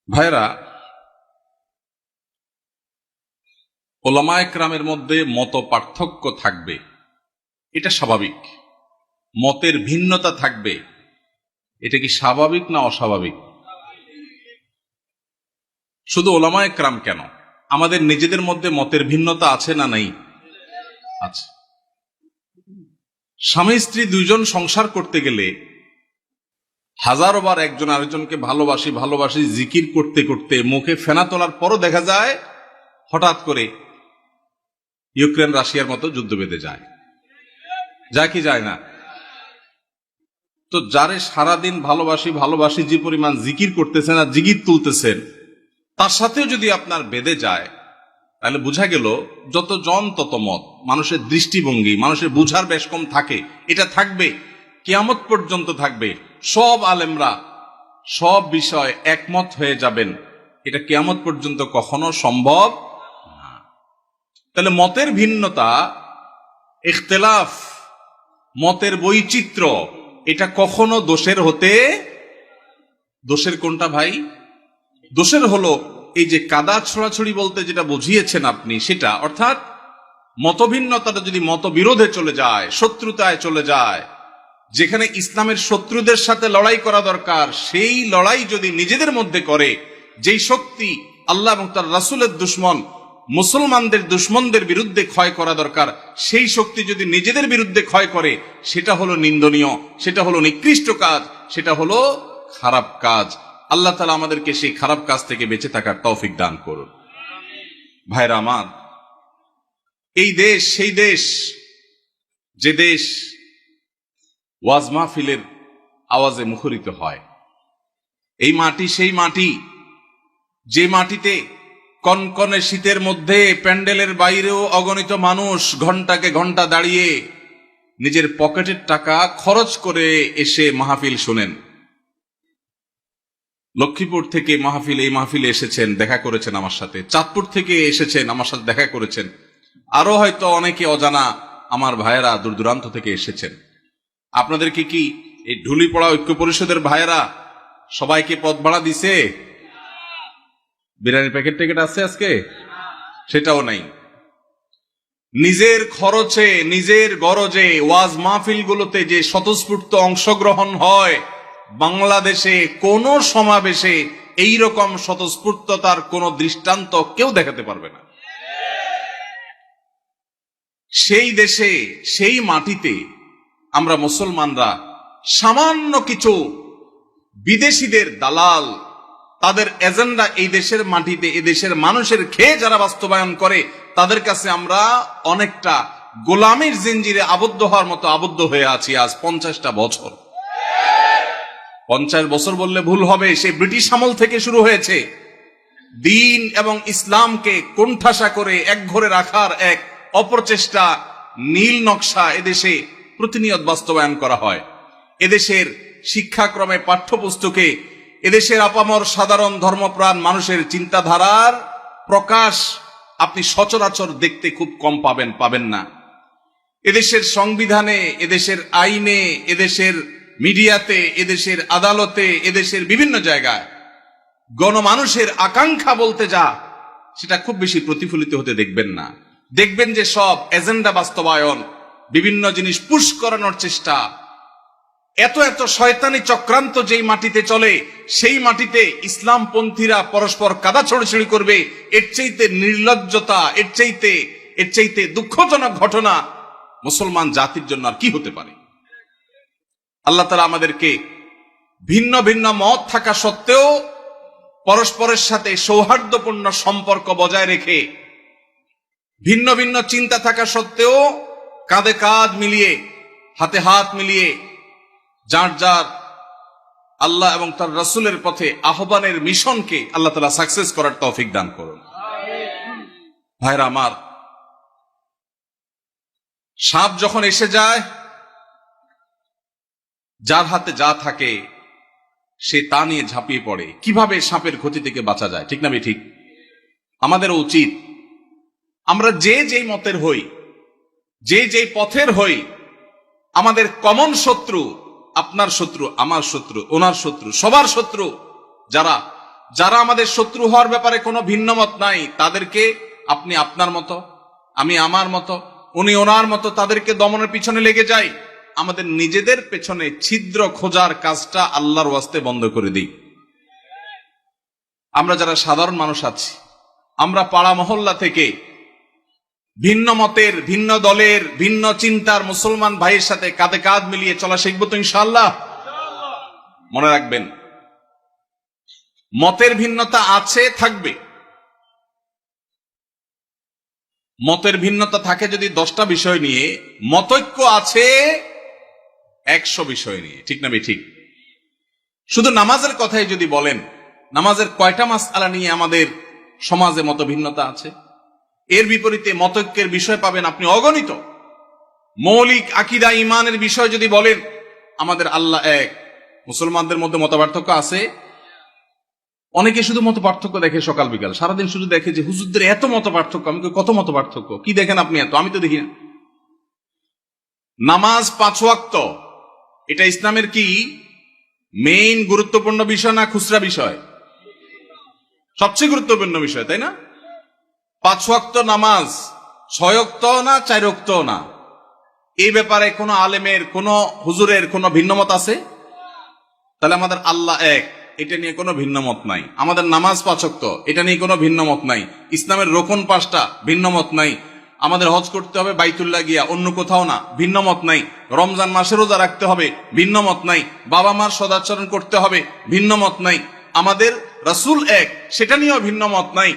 ভাইরা, ওলামায়ে কেরামের মধ্যে মত পার্থক্য থাকবে, এটা স্বাভাবিক। মতের ভিন্নতা থাকবে, এটা কি স্বাভাবিক না অস্বাভাবিক? শুধু ওলামায়ে কেরাম কেন, আমাদের নিজেদের মধ্যে মতের ভিন্নতা আছে না নাই? আছে। স্বামী স্ত্রী দুইজন সংসার করতে গেলে হাজারো বার একজন আরেকজনকে ভালোবাসি ভালোবাসি জিকির করতে করতে মুখে ফেনা তোলার পরও দেখা যায় হঠাৎ করে ইউক্রেন রাশিয়ার মতো যুদ্ধ বেঁধে যায়। যায় কি যায় না? তো যারে সারাদিন ভালোবাসি ভালোবাসি যে পরিমাণ জিকির করতেছেন আর জিকির তুলতেছেন, তার সাথেও যদি আপনার বেঁধে যায়, তাহলে বোঝা গেল যত জন তত মত। মানুষের দৃষ্টিভঙ্গি, মানুষের বুঝার বেশ কম থাকে, এটা থাকবে, কিয়ামত পর্যন্ত থাকবে। সব আলেমরা সব বিষয় একমত হয়ে যাবেন, এটা কিয়ামত পর্যন্ত কখনো সম্ভব না। তাহলে মতের ভিন্নতা, ইখতিলাফ, মতের বৈচিত্র্য, এটা কখনো দোষের হতে, দোষের কোনটা ভাই? দোষের হলো এই যে কাদা ছড়াছড়ি বলতে যেটা বুঝিয়েছেন আপনি, সেটা অর্থাৎ মতভিন্নতাটা যদি মতবিরোধে চলে যায়, শত্রুতায় চলে যায়, যেখানে ইসলামের শত্রুদের সাথে লড়াই করা দরকার, সেই লড়াই যদি নিজেদের মধ্যে করে, যেই শক্তি আল্লাহ এবং তার রাসূলের দুশমন মুসলমানদের দুশমনদের বিরুদ্ধে ক্ষয় করা দরকার, সেই শক্তি যদি নিজেদের বিরুদ্ধে ক্ষয় করে, সেটা হলো নিন্দনীয়, সেটা হলো নিকৃষ্ট কাজ, সেটা হলো খারাপ কাজ। আল্লাহ তাআলা আমাদেরকে সেই খারাপ কাজ থেকে বেঁচে থাকার তৌফিক দান করুন। ভাইরা আমার, এই দেশ সেই দেশ, যে দেশ ওয়াজ মাহফিলের আওয়াজে মুখরিত হয়। এই মাটি সেই মাটি, যে মাটিতে কনকনে শীতের মধ্যে প্যান্ডেলের বাইরেও অগণিত মানুষ ঘন্টাকে ঘন্টা দাঁড়িয়ে নিজের পকেটের টাকা খরচ করে এসে মাহফিল শোনেন। লক্ষ্মীপুর থেকে এই মাহফিলে এসেছেন, দেখা করেছেন আমার সাথে। চাঁদপুর থেকে এসেছেন, আমার সাথে দেখা করেছেন। আরো হয়তো অনেকে অজানা আমার ভাইয়েরা দূর দূরান্ত থেকে এসেছেন। আপনাদেরকে কি এই ঢুলিপড়া ঐক্য পরিষদের ভাইয়েরা সবাইকে পথ ভাড়া দিছে? বিরিয়ানির প্যাকেট ট্যাকেট আছে আজকে? সেটাও নাই। নিজের খরচে, নিজের গরজে ওয়াজ মাহফিলগুলোতে যে স্বতঃস্ফূর্ত অংশগ্রহণ হয়, বাংলাদেশে কোন সমাবেশে এই রকম স্বতঃস্ফূর্ততার কোন দৃষ্টান্ত কেউ দেখাতে পারবে না। সেই দেশে, সেই মাটিতে আমরা মুসলমানরা সামান্য কিছু বিদেশিদের দালাল, তাদের এজেন্ডা এই দেশের মাটিতে, এই দেশের মানুষের খেয়ে যারা বাস্তবায়ন করে, তাদের কাছে আমরা অনেকটা গোলামীর জিঞ্জিরে আবদ্ধ হওয়ার মতো আবদ্ধ হয়ে আছি আজ 50টা বছর। 50 বছর বললে ভুল হবে, সে ব্রিটিশ আমল থেকে শুরু হয়েছে। দ্বীন এবং ইসলামকে কোণঠাসা করে একঘরে রাখার এক অপচেষ্টা, নীল নকশা এদেশে প্রতিনিয়ত বাস্তবায়ন করা হয়। এদেশের শিক্ষাক্রমে, পাঠ্যপুস্তকে এদেশের আপামর সাধারণ ধর্মপ্রাণ মানুষের চিন্তাধারার প্রকাশ আপনি সচরাচর দেখতে খুব কম পাবেন না। এদেশের সংবিধানে, এদেশের আইনে, এদেশের মিডিয়াতে, এদেশের আদালতে, এদেশের বিভিন্ন জায়গায় গণমানুষের আকাঙ্ক্ষা বলতে যা, সেটা খুব বেশি প্রতিফলিত হতে দেখবেন না। দেখবেন যে সব এজেন্ডা বাস্তবায়ন, বিভিন্ন জিনিস পুশ করানোর চেষ্টা, এত এত শয়তানি চক্রান্ত যেই মাটিতে চলে, সেই মাটিতে ইসলামপন্থীরা পরস্পর কাদা ছড়াছড়ি করবে, এর চাইতে নির্লজ্জতা, এর চাইতে দুঃখজনক ঘটনা মুসলমান জাতির জন্য আর কি হতে পারে? আল্লাহ তাআলা আমাদেরকে ভিন্ন ভিন্ন মত থাকা সত্ত্বেও পরস্পরের সাথে সৌহার্দ্যপূর্ণ সম্পর্ক বজায় রেখে, ভিন্ন ভিন্ন চিন্তা থাকা সত্ত্বেও কাঁধে কাঁধ মিলিয়ে, হাতে হাত মিলিয়ে যার যার আল্লাহ এবং তার রাসূলের পথে আহ্বানের মিশনকে আল্লাহ তাআলা সাকসেস করার তৌফিক দান করুন। ভাইরা আমার, সাপ যখন এসে যায়, যার হাতে যা থাকে সে তা নিয়ে ঝাঁপিয়ে পড়ে। কিভাবে সাপের ক্ষতি থেকে বাঁচা যায়, ঠিক না ঠিক? আমাদের উচিত, আমরা যে যেই মতের হই, যে যেই পথের হই, আমাদের কমন শত্রু, আপনার শত্রু, আমার শত্রু, ওনার শত্রু, সবার শত্রু যারা যারা আমাদের শত্রু হওয়ার ব্যাপারে কোনো ভিন্ন মত নাই, তাদেরকে আপনি আপনার মতো, আমি আমার মতো, উনি ওনার মতো, তাদেরকে দমনের পিছনে লেগে যাই। আমাদের নিজেদের পেছনে ছিদ্র খোঁজার কাজটা আল্লাহর ওয়াস্তে বন্ধ করে দিই। আমরা যারা সাধারণ মানুষ আছি, আমরা পাড়া মহল্লা থেকে ভিন্ন মতের, ভিন্ন দলের, ভিন্ন চিন্তার মুসলমান ভাইয়ের সাথে কাঁধে কাঁধ মিলিয়ে চলা শিখবো তো ইনশাআল্লাহ। মনে রাখবেন, মতের ভিন্নতা আছে, থাকবে। মতের ভিন্নতা থাকে যদি 10টা বিষয় নিয়ে, মতৈক্য আছে 100 বিষয় নিয়ে। ঠিক না ঠিক? শুধু নামাজের কথাই যদি বলেন, নামাজের কয়টা মাসআলা নিয়ে আমাদের সমাজে মত ভিন্নতা আছে? এর বিপরীতে মতৈক্যের বিষয় পাবেন আপনি অগণিত। মৌলিক আকীদা ঈমানের বিষয় যদি বলেন, আমাদের আল্লাহ এক, মুসলমানদের মধ্যে মত পার্থক্য আছে। অনেকে শুধু মত পার্থক্য দেখে সকাল বিকাল, সারাদিন শুধু দেখে যে হুজুরদের এত মত পার্থক্য। আমি কই, কত মত পার্থক্য? কি দেখেন আপনি এত? আমি তো দেখি না। নামাজ 5 ওয়াক্ত, এটা ইসলামের কি মেইন গুরুত্বপূর্ণ বিষয় না খুচরা বিষয়? সবচেয়ে গুরুত্বপূর্ণ বিষয়, তাই না? 5 ওয়াক্ত নামাজ 6 ওয়াক্ত না 4 ওয়াক্ত না, এই ব্যাপারে কোন আলেমের, কোন হুজুরের কোন ভিন্নমত আছে? তাহলে আমাদের আল্লাহ এক, এটা নিয়ে কোনো ভিন্ন মত নাই। আমাদের নামাজ 5 ওয়াক্ত, এটা নিয়ে কোনো ভিন্ন মত নাই। ইসলামের রোকন 5টা, ভিন্ন মত নাই। আমাদের হজ করতে হবে বাইতুল্লাহ গিয়া, অন্য কোথাও না, ভিন্ন মত নাই। রমজান মাসে রোজা রাখতে হবে, ভিন্ন মত নাই। বাবা মার সদাচরণ করতে হবে, ভিন্ন মত নাই। আমাদের রাসূল এক, সেটা নিয়েও ভিন্ন মত নাই।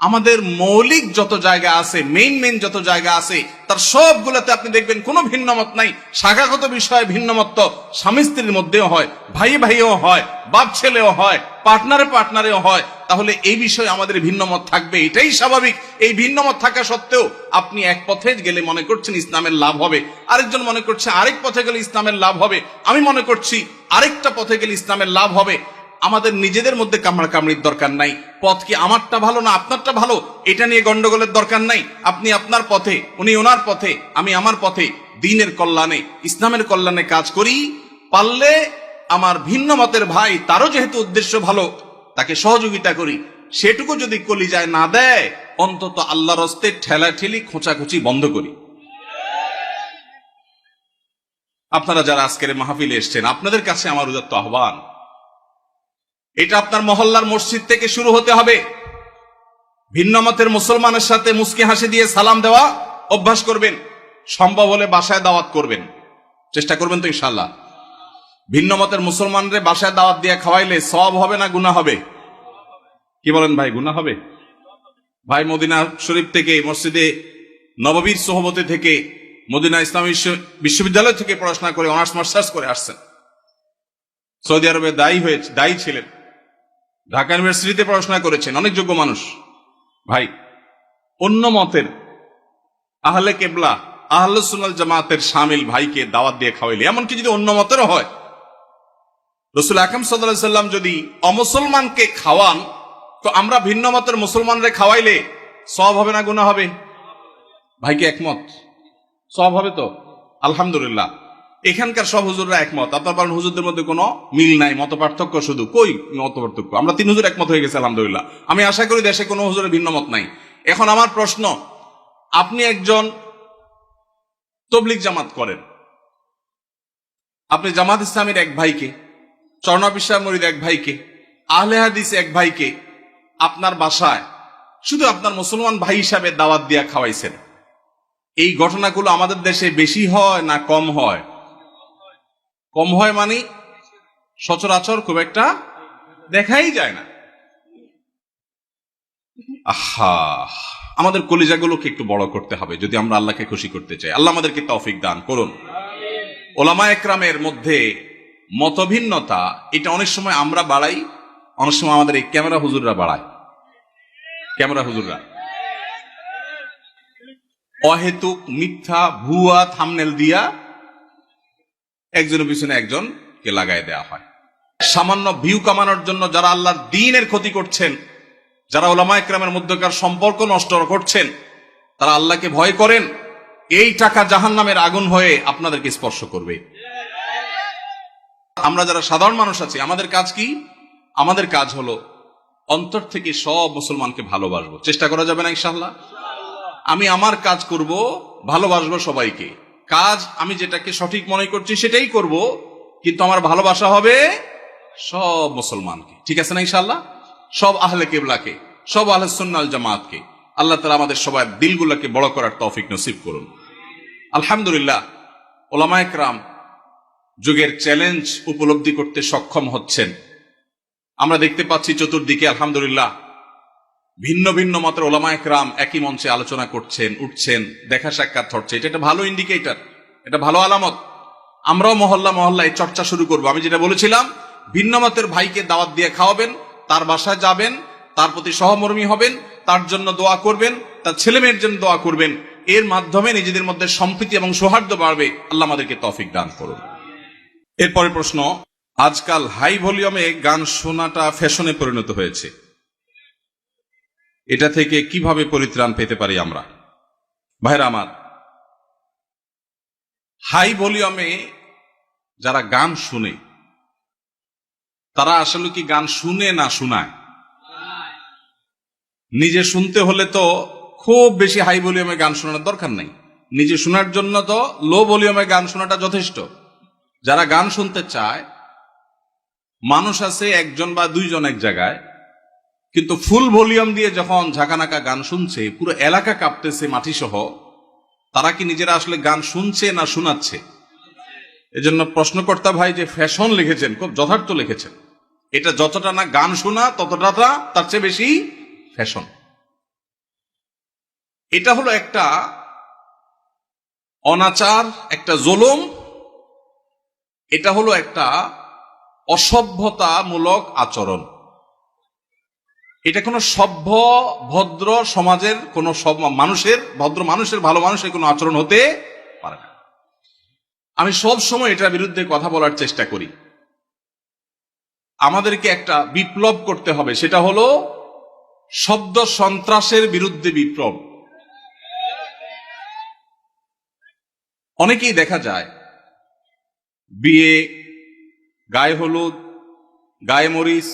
আমাদের মৌলিক যত জায়গা আছে, মেইন যত জায়গা আছে, তার সবগুলোতে আপনি দেখবেন কোনো ভিন্ন মত নাই। শাখাগত বিষয়ে ভিন্ন মত তো স্বামী স্ত্রীর মধ্যেও হয়, ভাই ভাইও হয়, বাপ ছেলেও হয়, পার্টনারেও হয়। তাহলে এই বিষয়ে আমাদের ভিন্ন মত থাকবে, এটাই স্বাভাবিক। এই ভিন্ন মত থাকা সত্ত্বেও আপনি এক পথে গেলে মনে করছেন ইসলামের লাভ হবে, আরেকজন মনে করছে আরেক পথে গেলে ইসলামের লাভ হবে, আমি মনে করছি আরেকটা পথে গেলে ইসলামের লাভ হবে। আমাদের নিজেদের মধ্যে কামড়াকামড়ির দরকার নাই। পথ কি আমারটা ভালো না আপনারটা ভালো, এটা নিয়ে গন্ডগোলের দরকার নাই। আপনি আপনার পথে, উনি ওনার পথে, আমি আমার পথে, দ্বীনের কল্যাণে, ইসলামের কল্যাণে কাজ করি। পারলে আমার ভিন্ন মতের ভাই, তারও যেহেতু উদ্দেশ্য ভালো, তাকে সহযোগিতা করি। সেটুকু যদি কলিজায় না দেয়, অন্তত আল্লাহর রাস্তে ঠেলাঠেলি খোঁচাখুচি বন্ধ করি। আপনারা যারা আজকের মাহফিলে এসেছেন, আপনাদের কাছে আমার উদাত্ত আহ্বান, এটা আপনার মহল্লার মসজিদ থেকে শুরু হতে হবে। ভিন্ন মতের মুসলমানের সাথে মুস্কি হাসি দিয়ে সালাম দেওয়া অভ্যাস করবেন। সম্ভব হলে বাসায় দাওয়াত করবেন, চেষ্টা করবেন তো ইনশাআল্লাহ। ভিন্ন মতের মুসলমানরে বাসায় দাওয়াত দিয়ে খাওয়াইলে সওয়াব হবে না গুনাহ হবে? কি বলেন ভাই, গুনাহ হবে? ভাই মদিনা শরীফ থেকে, মসজিদে নববীর সোহবতে থেকে, মদিনা ইসলামী বিশ্ববিদ্যালয় থেকে পড়াশোনা করে অনার্স মাস্টার্স করে আসছেন। সৌদি আরবে দায়ী ছিলেন, ঢাকা ইউনিভার্সিটিতে পড়াশোনা করেছেন, অনেক যোগ্য মানুষ। ভাই, অন্য মতের আহলে কেবলা, আহলে সুন্নাত জামাতের শামিল ভাইকে দাওয়াত দিয়ে খাওয়াইলে, এমনকি যদি অন্য মতেরও হয়, রাসূল আকরাম সাল্লাল্লাহু আলাইহি সাল্লাম যদি অমুসলমানকে খাওয়ান, তো আমরা ভিন্ন মতের মুসলমানরে খাওয়াইলে সওয়াব হবে না গুনাহ হবে? ভাই কি একমত? সওয়াব হবে তো? আলহামদুলিল্লাহ। এখানকার সব হুজুররা একমত। আপনার বলেন হুজুরদের মধ্যে কোনো মিল নাই, মত পার্থক্য শুধু। কই মত পার্থক্য? আমরা 3 হুজুর একমত হয়ে গেছে আলহামদুলিল্লাহ। আমি আশা করি দেশে কোনো হুজুরের ভিন্ন মত নাই। এখন আমার প্রশ্ন, আপনি একজন তবলিগ জামাত করেন, আপনি জামাত ইসলামের এক ভাইকে, চরনাবিশা মরিদ এক ভাইকে, আহলে হাদিস এক ভাইকে আপনার বাসায় শুধু আপনার মুসলমান ভাই হিসাবে দাওয়াত দিয়া খাওয়াইছেন। এই ঘটনাগুলো আমাদের দেশে বেশি হয় না কম হয়? কম হয় মানে সচরাচর খুব একটা দেখাই যায় না। আহা, আমাদের কলিজাগুলোকে একটু বড় করতে হবে যদি আমরা আল্লাহকে খুশি করতে চাই। আল্লাহ আমাদেরকে তৌফিক দান করুন। ওলামা একরামের মধ্যে মতভিন্নতা, এটা অনেক সময় আমরা বাড়াই, অনেক সময় আমাদের এই ক্যামেরা হুজুররা বাড়ায়। ক্যামেরা হুজুররা অহেতুক মিথ্যা ভুয়া থাম্বনেল দিয়া একজনের পিছনে একজনকে লাগাই দেওয়া হয়। সামান্য ভিউ কামানোর জন্য যারা আল্লাহর দ্বীনের ক্ষতি করছেন, যারা ওলামা একরামের মধ্যকার সম্পর্ক নষ্ট করছেন, তারা আল্লাহকে ভয় করেন। এই টাকা জাহান্নামের আগুন হয়ে আপনাদেরকে স্পর্শ করবে। আমরা যারা সাধারণ মানুষ আছি, আমাদের কাজ কি? আমাদের কাজ হলো অন্তর থেকে সব মুসলমানকে ভালোবাসবো। চেষ্টা করা যাবে না ইনশাআল্লাহ? আমি আমার কাজ করব, ভালোবাসবো সবাইকে। কাজ আমি যেটাকে সঠিক মনে করছি সেটাই করব, কিন্তু আমার ভালোবাসা হবে সব মুসলমানকে। ঠিক আছে না ইনশাআল্লাহ? সব আহলে কিবলাকে, সব আহলে সুন্নাহ ওয়াল জামাতকে। আল্লাহ তাআলা আমাদের সবার দিলগুলোকে বড় করার তৌফিক নসিব করুন। আলহামদুলিল্লাহ, উলামায়ে কেরাম যুগের চ্যালেঞ্জ উপলব্ধি করতে সক্ষম হচ্ছেন। আমরা দেখতে পাচ্ছি চতুর্দিকে আলহামদুলিল্লাহ ভিন্ন ভিন্ন মতের উলামায়ে কেরাম একই মঞ্চে আলোচনা করছেন, উঠছেন, দেখা সাক্ষাৎ হচ্ছে। এটা একটা ভালো ইন্ডিকেটর, এটা ভালো আলামত। আমরাও মহল্লা মহল্লায় চর্চা শুরু করব। আমি যেটা বলেছিলাম, ভিন্ন মতের ভাইকে দাওয়াত দিয়ে খাওয়াবেন, তার বাসায় যাবেন, তার প্রতি সহমর্মী হবেন, তার জন্য দোয়া করবেন, তার ছেলেমেয়ের জন্য দোয়া করবেন। এর মাধ্যমে নিজেদের মধ্যে সম্প্রীতি এবং সৌহার্দ্য বাড়বে। আল্লাহ আমাদেরকে তৌফিক দান করুন। এরপরে প্রশ্ন, আজকাল হাই ভলিউমে গান শোনাটা ফ্যাশনে পরিণত হয়েছে, এটা থেকে কিভাবে পরিত্রাণ পেতে পারি আমরা? ভাইরা আমার, হাই ভলিউমে যারা গান শুনে তারা আসলে কি গান শুনে না শোনায়? নিজে শুনতে হলে তো খুব বেশি হাই ভলিউমে গান শোনানোর দরকার নাই। নিজে শোনার জন্য তো লো ভলিউমে গান শোনাটা যথেষ্ট। যারা গান শুনতে চায়, মানুষ আছে একজন বা দুইজন এক জায়গায়, কিন্তু ফুল ভলিউম দিয়ে যখন ঝাঁকানাকা গান শুনছে, পুরো এলাকা কাঁপতেছে মাটি সহ, তারা কি নিজেরা আসলে গান শুনছে না শোনাচ্ছে? এজন্য প্রশ্নকর্তা ভাই যে ফ্যাশন লিখেছেন, খুব যথার্থ লিখেছেন। এটা যতটা না গান শোনা, ততটা তার চেয়ে বেশি ফ্যাশন। এটা হলো একটা অনাচার, একটা জুলুম, এটা হলো একটা অসভ্যতামূলক আচরণ। এটা কোনো সভ্য ভদ্র সমাজের কোন মানুষের, ভদ্র মানুষের, ভালো মানুষের কোনো আচরণ হতে পারে না। আমি সব সময় এটার বিরুদ্ধে কথা বলার চেষ্টা করি। আমাদেরকে একটা বিপ্লব করতে হবে, সেটা হলো শব্দ সন্ত্রাসের বিরুদ্ধে বিপ্লব। অনেকেই দেখা যায় বিয়ে, গায়ে হলুদ, গায়ে মরিচ,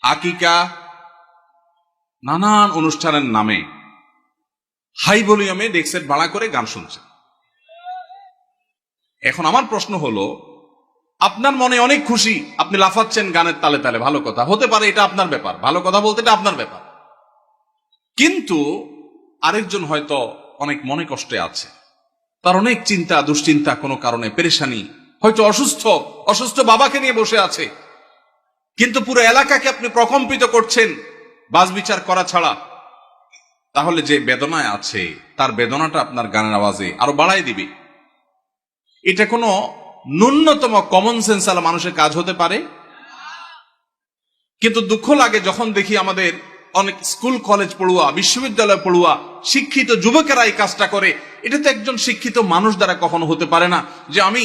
আকিকা, নানান অনুষ্ঠানের নামে হাই ভলিউমে ডেস্ক ভাড়া করে গান শুনছে। এখন আমার প্রশ্ন হলো, আপনার মনে অনেক খুশি, আপনি লাফাচ্ছেন গানের তালে তালে, ভালো কথা, হতে পারে, এটা আপনার ব্যাপার, ভালো কথা বলতে এটা আপনার ব্যাপার। কিন্তু আরেকজন হয়তো অনেক মনে কষ্টে আছে, তার অনেক চিন্তা দুশ্চিন্তা, কোনো কারণে পেরেশানি, হয়তো অসুস্থ বাবাকে নিয়ে বসে আছে, কিন্তু পুরো এলাকাকে আপনি প্রকম্পিত করছেন বাজ বিচার করা ছাড়া। তাহলে যে বেদনায় আছে, তার বেদনাটা আপনার গানের আওয়াজে আরো বাড়াই দিবে। এটা কোনো ন্যূনতম কমন সেন্স আলা মানুষের কাজ হতে পারে? কিন্তু দুঃখ লাগে যখন দেখি আমাদের অনেক স্কুল কলেজ পড়ুয়া, বিশ্ববিদ্যালয় পড়ুয়া, শিক্ষিত যুবকেরা এই কাজটা করে। এটা তো একজন শিক্ষিত মানুষ দ্বারা কখনো হতে পারে না, যে আমি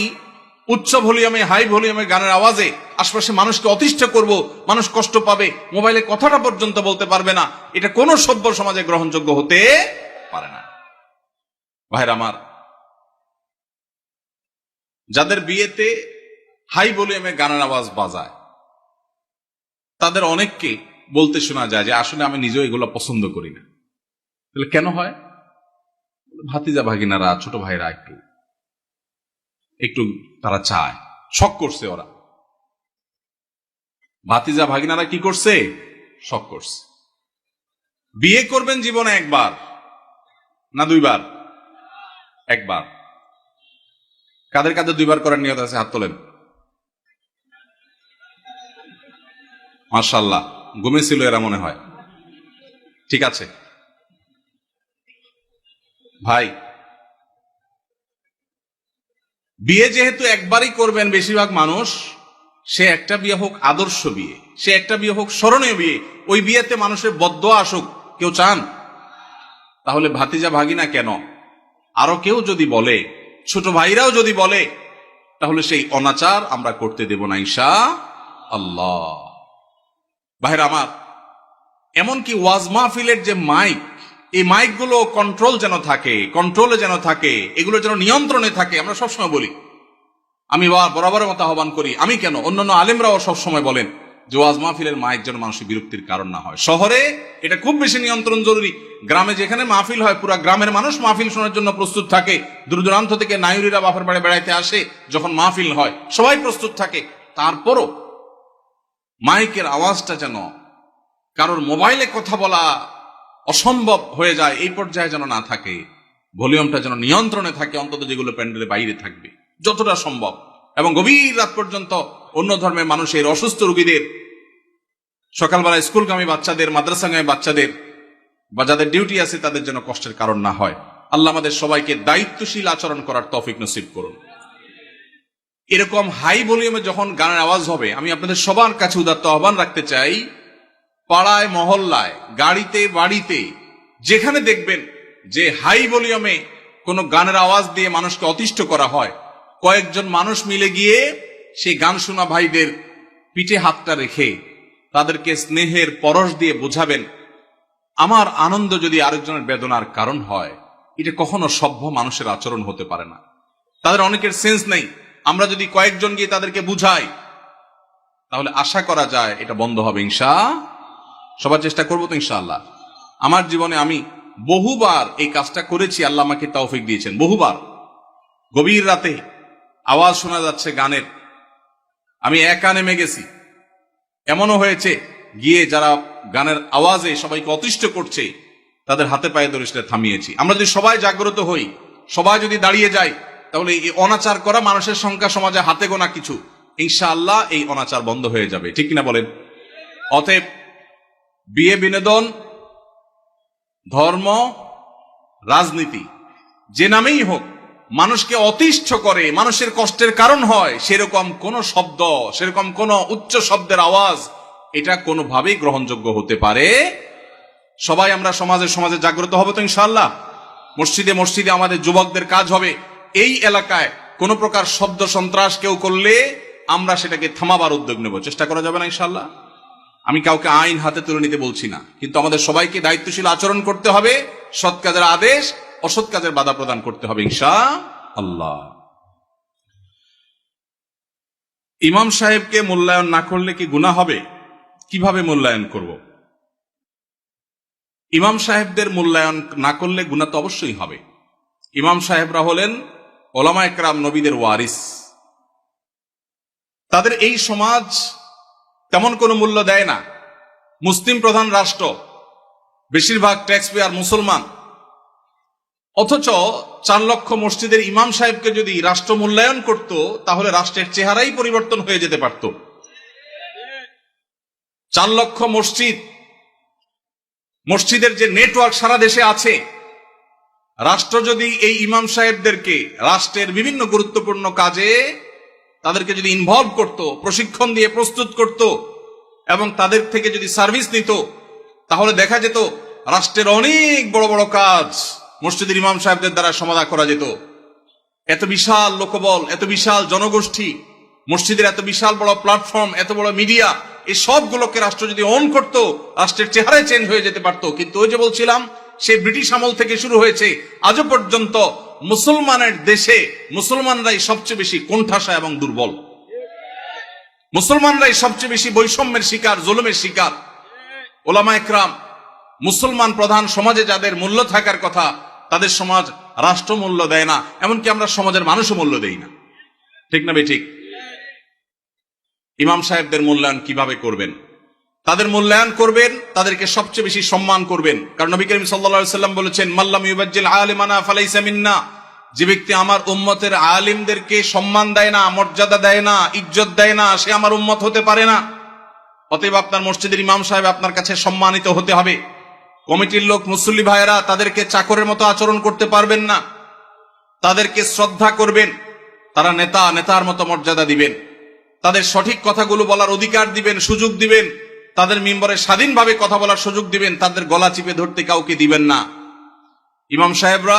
উচ্চ ভলিউমে, হাই ভলিউমে গানের আওয়াজে আশপাশে মানুষকে অতিষ্ঠ করব, মানুষ কষ্ট পাবে, মোবাইলে কথাটা পর্যন্ত বলতে পারবে না। এটা কোন সভ্য সমাজে গ্রহণযোগ্য হতে পারে না। ভাইরা আমার, যাদের বিয়েতে হাই ভলিউমে গানের আওয়াজ বাজায়, তাদের অনেককে বলতে শোনা যায় যে আসলে আমি নিজেও এগুলো পছন্দ করি না। তাহলে কেন হয়? ভাতিজা ভাগিনারা, ছোট ভাইরা একটু তারা চায়, শখ করছে ওরা। ভাতিজা ভাগিনারা কি করছে? শখ করছে। বিয়ে করবেন জীবনে একবার না দুইবার? একবার। কাদের কাদের দুইবার করার নিয়ত আছে? হাত তোলেন। মাশাআল্লাহ, ঘুমেছিল এরা মনে হয়। ঠিক আছে ভাই, বিয়ে যেহেতু একবারই করবেন বেশিরভাগ মানুষ, সে একটা বিয়ে হোক আদর্শ বিয়ে, সে একটা বিয়ে হোক স্মরণীয় বিয়ে, ওই বিয়েতে মানুষের বদদোয়া আসুক, কেউ চান? তাহলে ভাতিজা ভাগিনা কেন, আরো কেউ যদি বলে, ছোট ভাইরাও যদি বলে, তাহলে সেই অনাচার আমরা করতে দেব না ইনশাআল্লাহ। ভাইরা আমার, এমনকি ওয়াজ মাহফিলের যে মাইক, এই মাইকগুলো কন্ট্রোলে যেন থাকে, এগুলো যেন নিয়ন্ত্রণে থাকে। আমরা সবসময় বলি, আমি বরাবরের মতো আহ্বান করি, আমি কেন, অন্যান্য আলেমরাও সবসময় বলেন যে ওয়াজ মাহফিলের মাইক যেন মানুষের বিরক্তির কারণ না হয়। শহরে এটা খুব বেশি নিয়ন্ত্রণ জরুরি। গ্রামে যেখানে মাহফিল হয়, পুরা গ্রামের মানুষ মাহফিল শোনার জন্য প্রস্তুত থাকে। দূর দূরান্ত থেকে নায়ুরীরা বাপের বাড়ি বেড়াইতে আসে, যখন মাহফিল হয় সবাই প্রস্তুত থাকে। তারপরও মাইকের আওয়াজটা যেন কারোর মোবাইলে কথা বলা অসম্ভব হয়ে যায় এই পর্যায়ে যেন না থাকে। ভলিউমটা যেন নিয়ন্ত্রণে থাকে, অন্তত যেগুলো প্যান্ডেলের বাইরে থাকবে যতটা সম্ভব। এবং গভীর রাত পর্যন্ত অন্য ধর্মের মানুষের, অসুস্থ রোগীদের, সকালবেলা স্কুলগামী বাচ্চাদের, মাদ্রাসাগামী বাচ্চাদের বা যাদের ডিউটি আছে তাদের যেন কষ্টের কারণ না হয়। আল্লাহ আমাদের সবাইকে দায়িত্বশীল আচরণ করার তৌফিক নসিব করুন। এরকম হাই ভলিউমে যখন গানের আওয়াজ হবে, আমি আপনাদের সবার কাছে উদাত্ত আহ্বান রাখতে চাই, পাড়ায় মহল্লায়, গাড়িতে, বাড়িতে, যেখানে দেখবেন যে হাই ভলিউমে কোনো গানের আওয়াজ দিয়ে মানুষকে অতিষ্ঠ করা হয়, কয়েকজন মানুষ মিলে গিয়ে সেই গান শোনা ভাইদের পিঠে হাতটা রেখে তাদেরকে স্নেহের পরশ দিয়ে বোঝাবেন, আমার আনন্দ যদি আরেকজনের বেদনার কারণ হয়, এটা কখনো সভ্য মানুষের আচরণ হতে পারে না। তাদের অনেকের সেন্স নেই। আমরা যদি কয়েকজন গিয়ে তাদেরকে বুঝাই, তাহলে আশা করা যায় এটা বন্ধ হবে ইনশাআল্লাহ। সবার চেষ্টা করবো তো ইনশাআল্লাহ। আমার জীবনে আমি বহুবার এই কাজটা করেছি, আল্লাহ আমাকে তৌফিক দিয়েছেন। বহুবার গভীর রাতে আওয়াজ শোনা যাচ্ছে গানের, আমি একা নেমে গেছি। এমনও হয়েছে গিয়ে যারা গানের আওয়াজে সবাইকে অতিষ্ঠ করছে তাদের হাতে পায়ে ধরে সেটা থামিয়েছি। আমরা যদি সবাই জাগ্রত হই, সবাই যদি দাঁড়িয়ে যাই, তাহলে এই অনাচার করা মানুষের সংখ্যা সমাজে হাতে গোনা কিছু, ইনশাআল্লাহ এই অনাচার বন্ধ হয়ে যাবে। ঠিক কিনা বলেন? অতএব বিয়ে, বিনোদন, ধর্ম, রাজনীতি যে নামেই হোক, মানুষকে অতিষ্ঠ করে, মানুষের কষ্টের কারণ হয়, সেরকম কোন শব্দ, সেরকম কোন উচ্চ শব্দের আওয়াজ এটা কোনোভাবেই গ্রহণযোগ্য হতে পারে। সবাই আমরা সমাজে জাগ্রত হবো তো ইনশাআল্লাহ। মসজিদে মসজিদে আমাদের যুবকদের কাজ হবে, এই এলাকায় কোন প্রকার শব্দ সন্ত্রাস কেউ করলে আমরা সেটাকে থামাবার উদ্যোগ নেব। চেষ্টা করা যাবে না ইনশাআল্লাহ? আমি কাউকে আইন হাতে তুলে নিতে বলছি না, কিন্তু আমাদের সবাইকে দায়িত্বশীল আচরণ করতে হবে, সৎ কাজের আদেশ, অসৎ কাজের বাধা প্রদান করতে হবে ইনশাআল্লাহ। ইমাম সাহেবকে মূল্যায়ন না করলে কি গুনাহ হবে? কিভাবে মূল্যায়ন করব? ইমাম সাহেবদের মূল্যায়ন না করলে গুনাহ তো অবশ্যই হবে। ইমাম সাহেবরা হলেন ওলামায়ে কেরাম, নবীদের ওয়ারিস। তাদের এই সমাজ তেমন কোনো মূল্য দেয় না। মুসলিম প্রধান রাষ্ট্র, বেশিরভাগ ট্যাক্স পেয়ার মুসলমান, অথচ 4 লক্ষ মসজিদের ইমাম সাহেবকে যদি রাষ্ট্র মূল্যায়ন করত, তাহলে রাষ্ট্রের চেহারাই পরিবর্তন হয়ে যেতে পারত। 4 লক্ষ মসজিদের যে নেটওয়ার্ক সারা দেশে আছে, রাষ্ট্র যদি এই ইমাম সাহেবদেরকে রাষ্ট্রের বিভিন্ন গুরুত্বপূর্ণ কাজে তাদেরকে যদি ইনভলভ করত, প্রশিক্ষণ দিয়ে প্রস্তুত করত এবং তাদের থেকে যদি সার্ভিস নিত, তাহলে দেখা যেত রাষ্ট্রের অনেক বড় বড় কাজ মসজিদের ইমাম সাহেবদের দ্বারা সমাধান করা যেত। এত বিশাল লোকবল, এত বিশাল জনগোষ্ঠী, মসজিদের এত বিশাল বড় প্ল্যাটফর্ম, এত বড় মিডিয়া, এই সবগুলোকে রাষ্ট্র যদি অন করত, রাষ্ট্রের চেহারায় চেঞ্জ হয়ে যেতে পারত। কিন্তু ওই যে বলছিলাম, সে ব্রিটিশ আমল থেকে শুরু হয়েছে, আজও পর্যন্ত মুসলমানের দেশে মুসলমানরাই সবচেয়ে বেশি কোণঠাসা এবং দুর্বল। মুসলমানরাই সবচেয়ে বেশি বৈষম্যের শিকার, জুলুমের শিকার। ওলামায়ে কেরাম, মুসলমান প্রধান সমাজে যাদের মূল্য থাকার কথা, তাদের সমাজ রাষ্ট্র মূল্য দেয় না, এমনকি আমরা সমাজের মানুষও মূল্য দেই না। ঠিক না বেঠিক? ইমাম সাহেবদের মূল্যায়ন কিভাবে করবেন? তাদের মূল্যায়ন করবেন, তাদেরকে সবচেয়ে বেশি সম্মান করবেন। কারণ নবী করিম সাল্লাল্লাহু আলাইহি ওয়াসাল্লাম বলেছেন, মাল্লাম ইউবাজ্জিল আলিমানা ফালাইসা মিন্না। যে ব্যক্তি আমার উম্মতের আলিমদেরকে সম্মান দেয় না, মর্যাদা দেয় না, ইজ্জত দেয় না, সে আমার উম্মত হতে পারে না। অতএব আপনার মসজিদের ইমাম সাহেব আপনার কাছে সম্মানিত হতে হবে। কমিটির লোক, মুসল্লি ভাইয়েরা তাদেরকে চাকরের মতো আচরণ করতে পারবেন না, তাদেরকে শ্রদ্ধা করবেন। তারা নেতার মতো মর্যাদা দিবেন, তাদের সঠিক কথাগুলো বলার অধিকার দিবেন, সুযোগ দিবেন, তাদের মিম্বরে স্বাধীনভাবে কথা বলার সুযোগ দিবেন, তাদের গলা চিপে ধরতে কাউকে দিবেন না। ইমাম সাহেবরা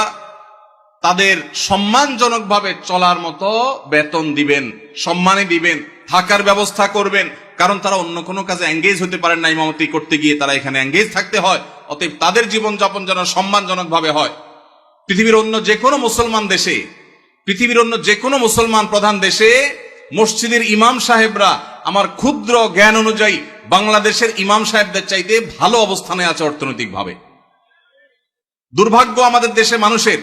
তাদের সম্মানজনকভাবে চলার মতো বেতন দিবেন, সম্মানে দিবেন, থাকার ব্যবস্থা করবেন। কারণ তারা অন্য কোনো কাজে এঙ্গেজ হতে পারেন না, ইমামতি করতে গিয়ে তারা এখানে এঙ্গেজ থাকতে হয়। অতএব তাদের জীবনযাপন যেন সম্মানজনকভাবে হয়। পৃথিবীর অন্য যে কোনো মুসলমান দেশে, পৃথিবীর অন্য যে কোনো মুসলমান প্রধান দেশে মসজিদের ইমাম সাহেবরা আমার ক্ষুদ্র জ্ঞান অনুযায়ী বাংলাদেশের ইমাম সাহেবদের চাইতে ভালো অবস্থানে আছে অর্থনৈতিকভাবে। দুর্ভাগ্য আমাদের দেশে মানুষের,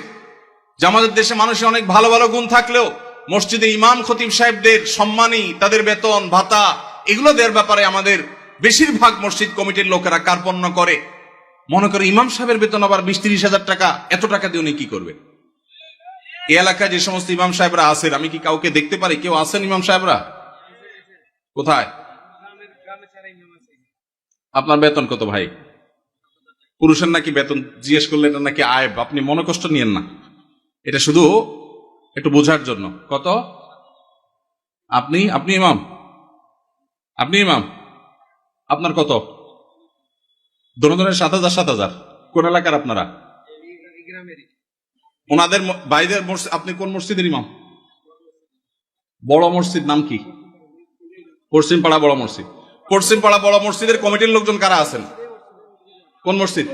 যে আমাদের দেশে মানুষের অনেক ভালো ভালো গুণ থাকলেও মসজিদে ইমাম খতিব সাহেবদের সম্মানী, তাদের বেতন ভাতা এগুলো দেওয়ার ব্যাপারে আমাদের বেশিরভাগ মসজিদ কমিটির লোকেরা কার্পণ্য করে। মনে করে ইমাম সাহেবের বেতন আবার 20-30 হাজার টাকা, এত টাকা দিয়ে উনি কি করবে? এই এলাকায় যে সমস্ত ইমাম সাহেবরা আছেন, আমি কি কাউকে দেখতে পারি কেউ আছেন ইমাম সাহেবরা? কোথায়? আপনার বেতন কত ভাই? পুরুষের নাকি বেতন জিজ্ঞেস করলে এটা নাকি আয়ব, আপনি মনে কষ্ট নিয়েন না, এটা শুধু একটু বোঝার জন্য। কত? আপনি ইমাম, আপনি ইমাম, আপনার কত? দোনোজনের 7,000 7,000। কোন এলাকার আপনারা? ওনাদের বাইরের মসজিদ। আপনি কোন মসজিদের ইমাম? বড় মসজিদ নাম কি? পশ্চিম পাড়া বড় মসজিদ। পশ্চিম পাড়া বড় মসজিদের কমিটির লোকজন কারা আছেন? কোন মসজিদ?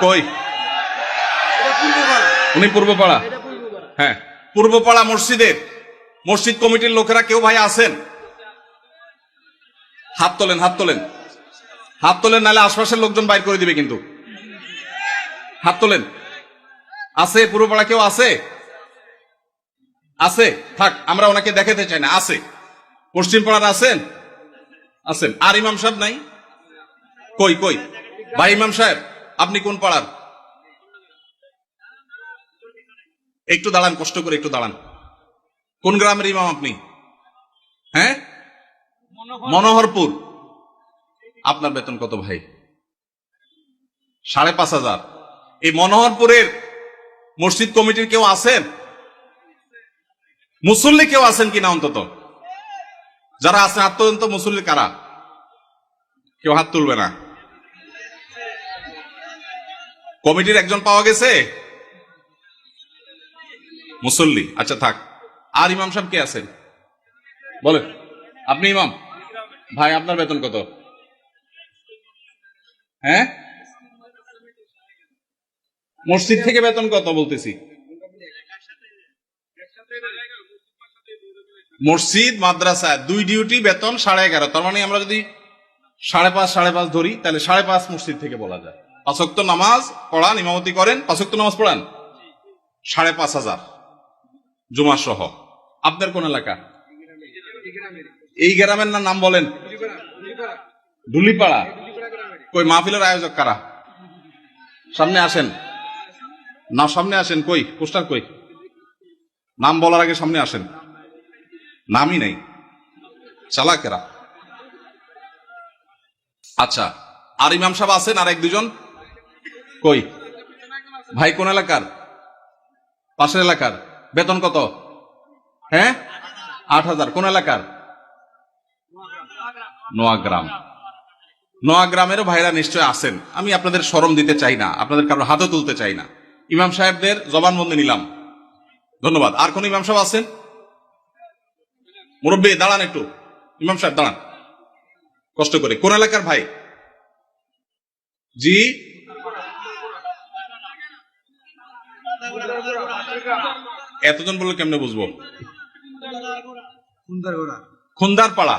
কই? উনি পূর্বপাড়া। হ্যাঁ, পূর্বপাড়া মসজিদের মসজিদ কমিটির লোকেরা কেউ ভাই আছেন? হাত তোলেন, হাত তোলেন, হাত তোলেন, নাহলে আশপাশের লোকজন বাইর করে দিবে কিন্তু। হাত তোলেন। আছে পূর্বপাড়া কেউ আছে? আছে? থাক, আমরা ওনাকে দেখাতে চাই না। আছে? পশ্চিম পাড়ার আছেন? আছেন। আর ইমাম সাহেব নাই? কই কই ভাই ইমাম সাহেব, আপনি কোন পাড়ার? একটু দাঁড়ান, কষ্ট করে একটু দাঁড়ান। কোন গ্রামের ইমাম আপনি? হ্যাঁ, মনোহরপুর। আপনার বেতন কত ভাই? 5,500। এই মনোহরপুরের মসজিদ কমিটির কেউ আছেন? মুসল্লি কেউ আছেন কিনা অন্তত? যারা আছেন হাত তোলেন তো। মুসল্লি কারা? কেউ হাত তুলবে না। কমিটির একজন পাওয়া গেছে মুসল্লি। আচ্ছা থাক। আর ইমাম সাহেব কে আছেন বলেন? আপনি ইমাম ভাই, আপনার বেতন কত? হ্যাঁ, মসজিদ থেকে বেতন কত বলতেছি? মসজিদ মাদ্রাসা দুই ডিউটি বেতন 11.5। তার মানে আমরা যদি 5.5 ধরি, তাহলে 5.5 মসজিদ থেকে বলা যায়। 5 ওয়াক্ত নামাজ পড়ান, ইমামতি করেন, 5 ওয়াক্ত নামাজ পড়ান, 5,500 জুমা সহ। আপনার কোন এলাকা? এই গ্রামের নাম বলেন? ডুলিপাড়া। কই মাহফিলের আয়োজক কারা? সামনে আসেন না, সামনে আসেন। কই পোস্টার কই? নাম বলার আগে সামনে আসেন। নামই নাই, চালাকেরা। আচ্ছা, আর ইমাম সাহেব আছেন? আর 1-2 জন কই ভাই? কোন এলাকার? পাশের এলাকার। বেতন কত? হ্যাঁ, 8,000। কোন এলাকার? নোয়াগ্রাম। নোয়াগ্রামেরও ভাইরা নিশ্চয় আছেন। আমি আপনাদের শরম দিতে চাই না, আপনাদের কারো হাতও তুলতে চাই না। ইমাম সাহেবদের জবানবন্দি নিলাম, ধন্যবাদ। আর কোন ইমাম সাহেব আছেন? মুরব্বী দাঁড়ান একটু। ইমাম সাহেব দাঁড়ান কষ্ট করে। কোন এলাকার ভাই? জি, এতজন বললে কেমনে বুঝবো? খুন্দারপাড়া,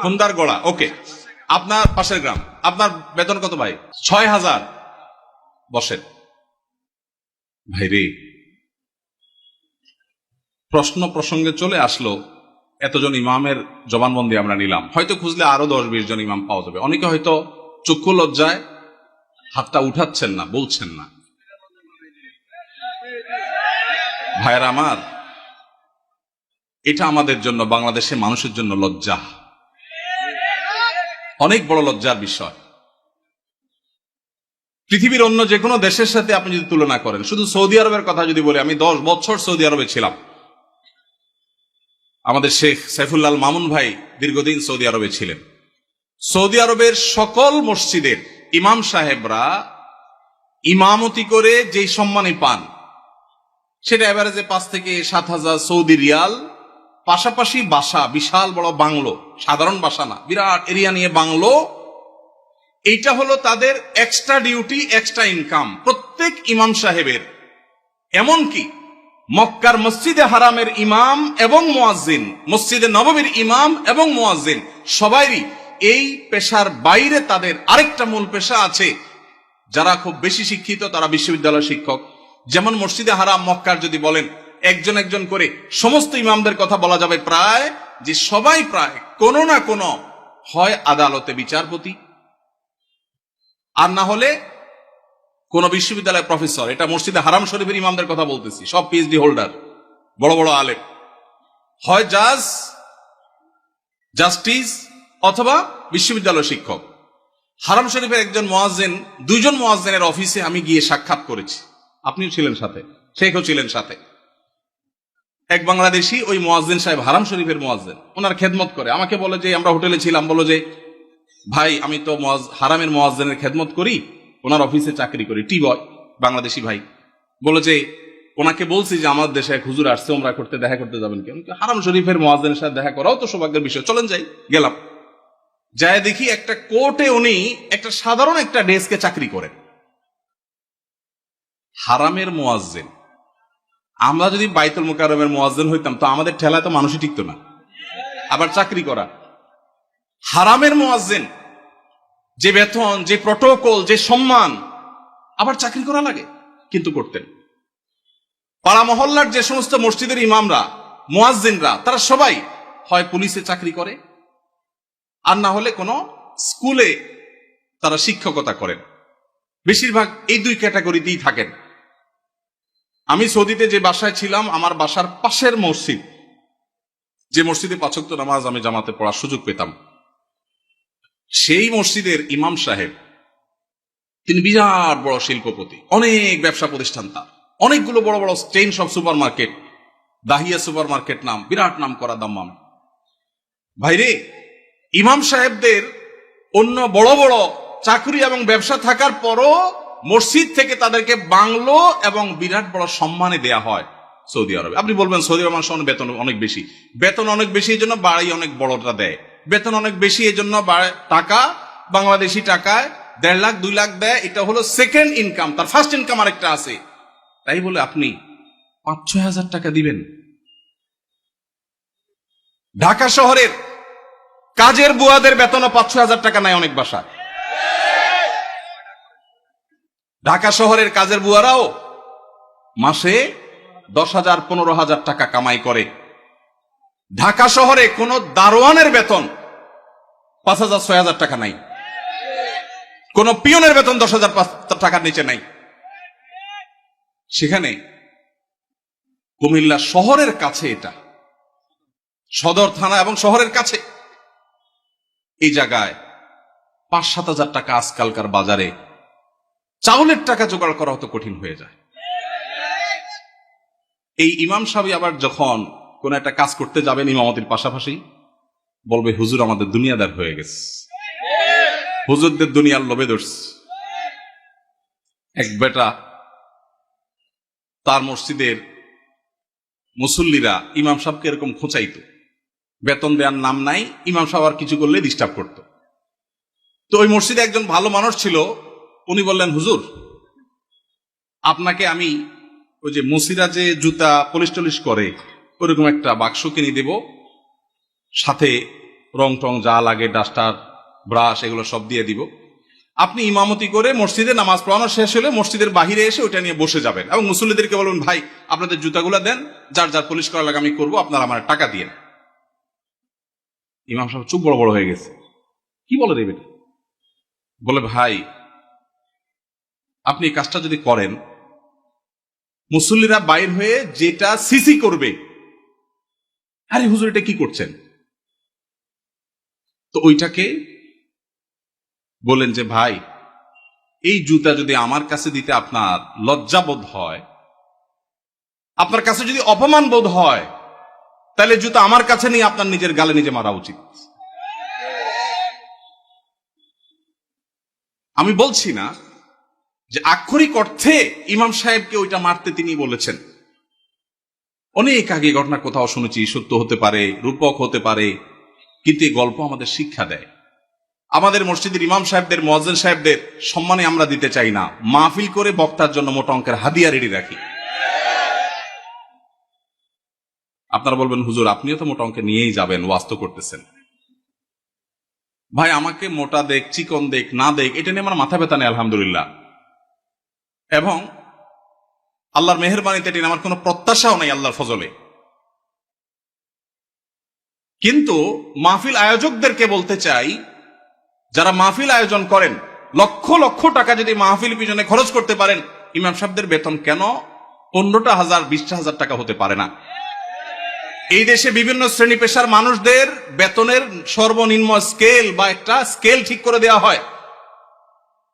খুন্দারগড়া। ওকে, আপনার পাশের গ্রাম। আপনার বেতন কত ভাই? 6,000। বসেন ভাই রে। প্রশ্ন প্রসঙ্গে চলে আসলো, এতজন ইমামের জবানবন্দি আমরা নিলাম, হয়তো খুঁজলে আরো 10-20 জন ইমাম পাওয়া যাবে। অনেকে হয়তো চক্ষু লজ্জায় হাতটা উঠাচ্ছেন না, বলছেন না। ভাইয়েরা আমার, এটা আমাদের জন্য, বাংলাদেশের মানুষের জন্য লজ্জা, অনেক বড় লজ্জার বিষয়। পৃথিবীর অন্য যে কোনো দেশের সাথে আপনি যদি তুলনা করেন, শুধু সৌদি আরবের কথা যদি বলি, আমি 10 বছর সৌদি আরবে ছিলাম। আমাদের শেখ সাইফুল্লাহ মামুন ভাই দীর্ঘদিন সৌদি আরবে ছিলেন। সৌদি আরবের সকল মসজিদের ইমাম সাহেবরা ইমামতি করে যেই সম্মানী পান, সেটা এভারেজে 5 থেকে 7,000 সৌদি রিয়াল। পাশাপাশি বাসা, বিশাল বড় বাংলো, সাধারণ বাসা না, বিরাট এরিয়া নিয়ে বাংলো। এইটা হলো তাদের এক্সট্রা ডিউটি, এক্সট্রা ইনকাম প্রত্যেক ইমাম সাহেবের। এমনকি মক্কার মসজিদে হারামের ইমাম এবং মুয়াজ্জিন, মসজিদে নববীর ইমাম এবং মুয়াজ্জিন সবাইরই এই পেশার বাইরে তাদের আরেকটা মূল পেশা আছে। যারা খুব বেশি শিক্ষিত তারা বিশ্ববিদ্যালয় শিক্ষক। যেমন মসজিদে হারাম মক্কার যদি বলেন একজন একজন করে সমস্ত ইমামদের কথা বলা যাবে, প্রায় যে সবাই প্রায় কোনো না কোনো হয় আদালতে বিচারপতি, আর না হলে কোন বিশ্ববিদ্যালয়ের প্রফেসর। এটা মসজিদে হারাম শরীফের ইমামদের কথা বলতেছি, সব পিএইচডি হোল্ডার, বড় বড় আলেম, হয় জাজ, জাস্টিস অথবা বিশ্ববিদ্যালয় শিক্ষক। হারাম শরীফের একজন মুয়াজ্জিন, দুইজন মুয়াজ্জিনের অফিসে আমি গিয়ে সাক্ষাৎ করেছি, আপনিও ছিলেন সাথে, শেখও ছিলেন সাথে। এক বাংলাদেশি ওই মুয়াজ্জিন সাহেব হারাম শরীফের মুয়াজ্জিন, ওনার খেদমত করে। আমাকে বলে যে, আমরা হোটেলে ছিলাম, বলো যে ভাই আমি তো হারামের মুয়াজ্জিনের খেদমত করি, ওনার অফিসে চাকরি করি, টি বয়, বাংলাদেশি ভাই। বলে যে ওনাকে বলছি যে আমার দেশে এক হুজুর আসছে, ওমরা করতে, দেখা করতে যাবেন কেন? হারাম শরীফের মুয়াজ্জিনের সাথে দেখা করাও তো সৌভাগ্যের বিষয়, চলেন যাই। গেলাম, যায় দেখি একটা কোর্টে উনি একটা সাধারণ একটা ডেস্কে চাকরি করেন, হারামের মুয়াজ্জিন। আমরা যদি বাইতুল মুকাররমের মুয়াজ্জিন হইতাম তো আমাদের ঠেলায় তো মানুষই টিকতো না, আবার চাকরি করা। হারামের মুয়াজ্জিন, যে বেতন, যে প্রটোকল, যে সম্মান, আবার চাকরি করা লাগে, কিন্তু করতেন। পাড়া মহল্লার যে সমস্ত মসজিদের ইমামরা, মুয়াজ্জিনরা, তারা সবাই হয় পুলিশে চাকরি করে, আর না হলে কোনো স্কুলে তারা শিক্ষকতা করেন। বেশিরভাগ এই দুই ক্যাটাগরিতেই থাকেন। আমি সৌদিতে যে বাসায় ছিলাম, আমার বাসার পাশের মসজিদ, যে মসজিদে 5 ওয়াক্ত নামাজ আমি জামাতে পড়ার সুযোগ পেতাম, সেই মসজিদের ইমাম সাহেব, তিনি বিরাট বড় শিল্পপতি, অনেক ব্যবসা প্রতিষ্ঠান তার, অনেকগুলো বড় বড় চেইন সব super market, Dahiya super market নাম, বিরাট নাম করা দাম্মাম। ভাইরে, ইমাম সাহেবদের অন্য বড় বড় চাকরি এবং ব্যবসা থাকার পরও মসজিদ থেকে তাদেরকে বাংলো এবং বিরাট বড় সম্মানে দেয়া হয় সৌদি আরবে। আপনি বলবেন সৌদি আরব মানুষের বেতন অনেক বেশি, বেতন অনেক বেশি এই জন্য বাড়ি অনেক বড়টা দেয়, বেতন অনেক বেশি এই জন্য টাকা বাংলাদেশি টাকায় 1.5 লাখ 2 লাখ দেয়, এটা হলো সেকেন্ড ইনকাম, তার ফার্স্ট ইনকাম আরেকটা আছে। তাই বলে আপনি 5-6 হাজার টাকা দিবেন? ঢাকা শহরের কাজের বুয়াদের বেতনও 5-6 হাজার টাকা নেয় অনেক বাসা। ঢাকা শহরের কাজের বুয়ারাও মাসে 10,000 15,000 টাকা কামাই করে। ঢাকা শহরে কোন দারোয়ানের বেতন 5,000-6,000 টাকা নাই, কোন পিয়নের বেতন 10,000 টাকার নিচে নাই। সেখানে কুমিল্লা শহরের কাছে, এটা সদর থানা এবং শহরের কাছে, এই জায়গায় 5-7 হাজার টাকা আজকালকার বাজারে চাউলের টাকা জোগাড় করা হতো কঠিন হয়ে যায়। এই ইমাম সাহেব আবার যখন কোন একটা কাজ করতে যাবেন ইমামতির পাশাপাশি, বলবে হুজুর আমাদের দুনিয়াদার হয়ে গেছে, হুজুরদের দুনিয়ার লোভে ধরছে। এক বেটা, তার মসজিদের মুসল্লিরা ইমাম সাহেবকে এরকম খোঁচাইতো, বেতন দেওয়ার নাম নাই, ইমাম সাহেব আর কিছু করলে ডিস্টার্ব করত। তো ওই মসজিদে একজন ভালো মানুষ ছিল, উনি বললেন হুজুর আপনাকে আমি ওই যে মুসিরা যে জুতা পলিশ টলিশ করে ওরকম একটা বাক্স কিনে দেব, সাথে রং টং যা লাগে, ডাস্টার, ব্রাশ, এগুলো সব দিয়ে দিব। আপনি ইমামতি করে মসজিদে নামাজ পড়ানো শেষ হলে মসজিদের বাহিরে এসে ওইটা নিয়ে বসে যাবেন এবং মুসল্লিদেরকে বলবেন ভাই আপনাদের জুতাগুলা দেন, যার যার পলিশ করা লাগে আমি করবো, আপনারা আমার টাকা দিয়ে। ইমাম সাহেব চুপ বড় বড় হয়ে গেছে, কি বলে রে বেটা? বলে ভাই আপনি কাজটা যদি করেন, মুসল্লিরা বাইর হয়ে যেটা সিসি করবে, আরে হুজুর এটা কি করছেন? তো ওইটাকে বলেন যে ভাই এই জুতা যদি আমার কাছে দিতে আপনার লজ্জাবোধ হয়, আপনার কাছে যদি অপমান বোধ হয়, তাহলে জুতা আমার কাছে নিয়ে আপনার নিজের গালে নিজে মারা উচিত। আমি বলছি না যে আক্ষরিক অর্থে ইমাম সাহেবকে ওইটা মারতে তিনি বলেছেন। অনেক আগে ঘটনা কোথাও শুনেছি, সত্য হতে পারে, রূপক হতে পারে, কিন্তু এই গল্প আমাদের শিক্ষা দেয়। আমাদের মসজিদের ইমাম সাহেবদের, মুয়াজ্জিন সাহেবদের সম্মানে আমরা দিতে চাই না, মাহফিল করে বক্তার জন্য মোটা অঙ্কের হাদিয়া রেডি রাখি। আপনারা বলবেন হুজুর আপনিও তো মোটা অঙ্কে নিয়েই যাবেন, ওয়াজ তো করতেছেন। ভাই আমাকে মোটা দেখ, চিকন দেখ, না দেখ, এটা নিয়ে আমার মাথা ব্যথা নেই আলহামদুলিল্লাহ, এবং আল্লাহর মেহেরবানিতে এটা নিয়ে আমার কোনো প্রত্যাশাও নাই আল্লাহর ফজলে। কিন্তু মাহফিল আয়োজকদেরকে বলতে চাই, যারা মাহফিল আয়োজন করেন, লক্ষ লক্ষ টাকা যদি মাহফিল পিছনে খরচ করতে পারেন, ইমাম সাহেবদের বেতন কেন 15,000 20,000 টাকা হতে পারে না? এই দেশে বিভিন্ন শ্রেণী পেশার মানুষদের বেতনের সর্বনিম্ন স্কেল বা একটা স্কেল ঠিক করে দেওয়া হয়।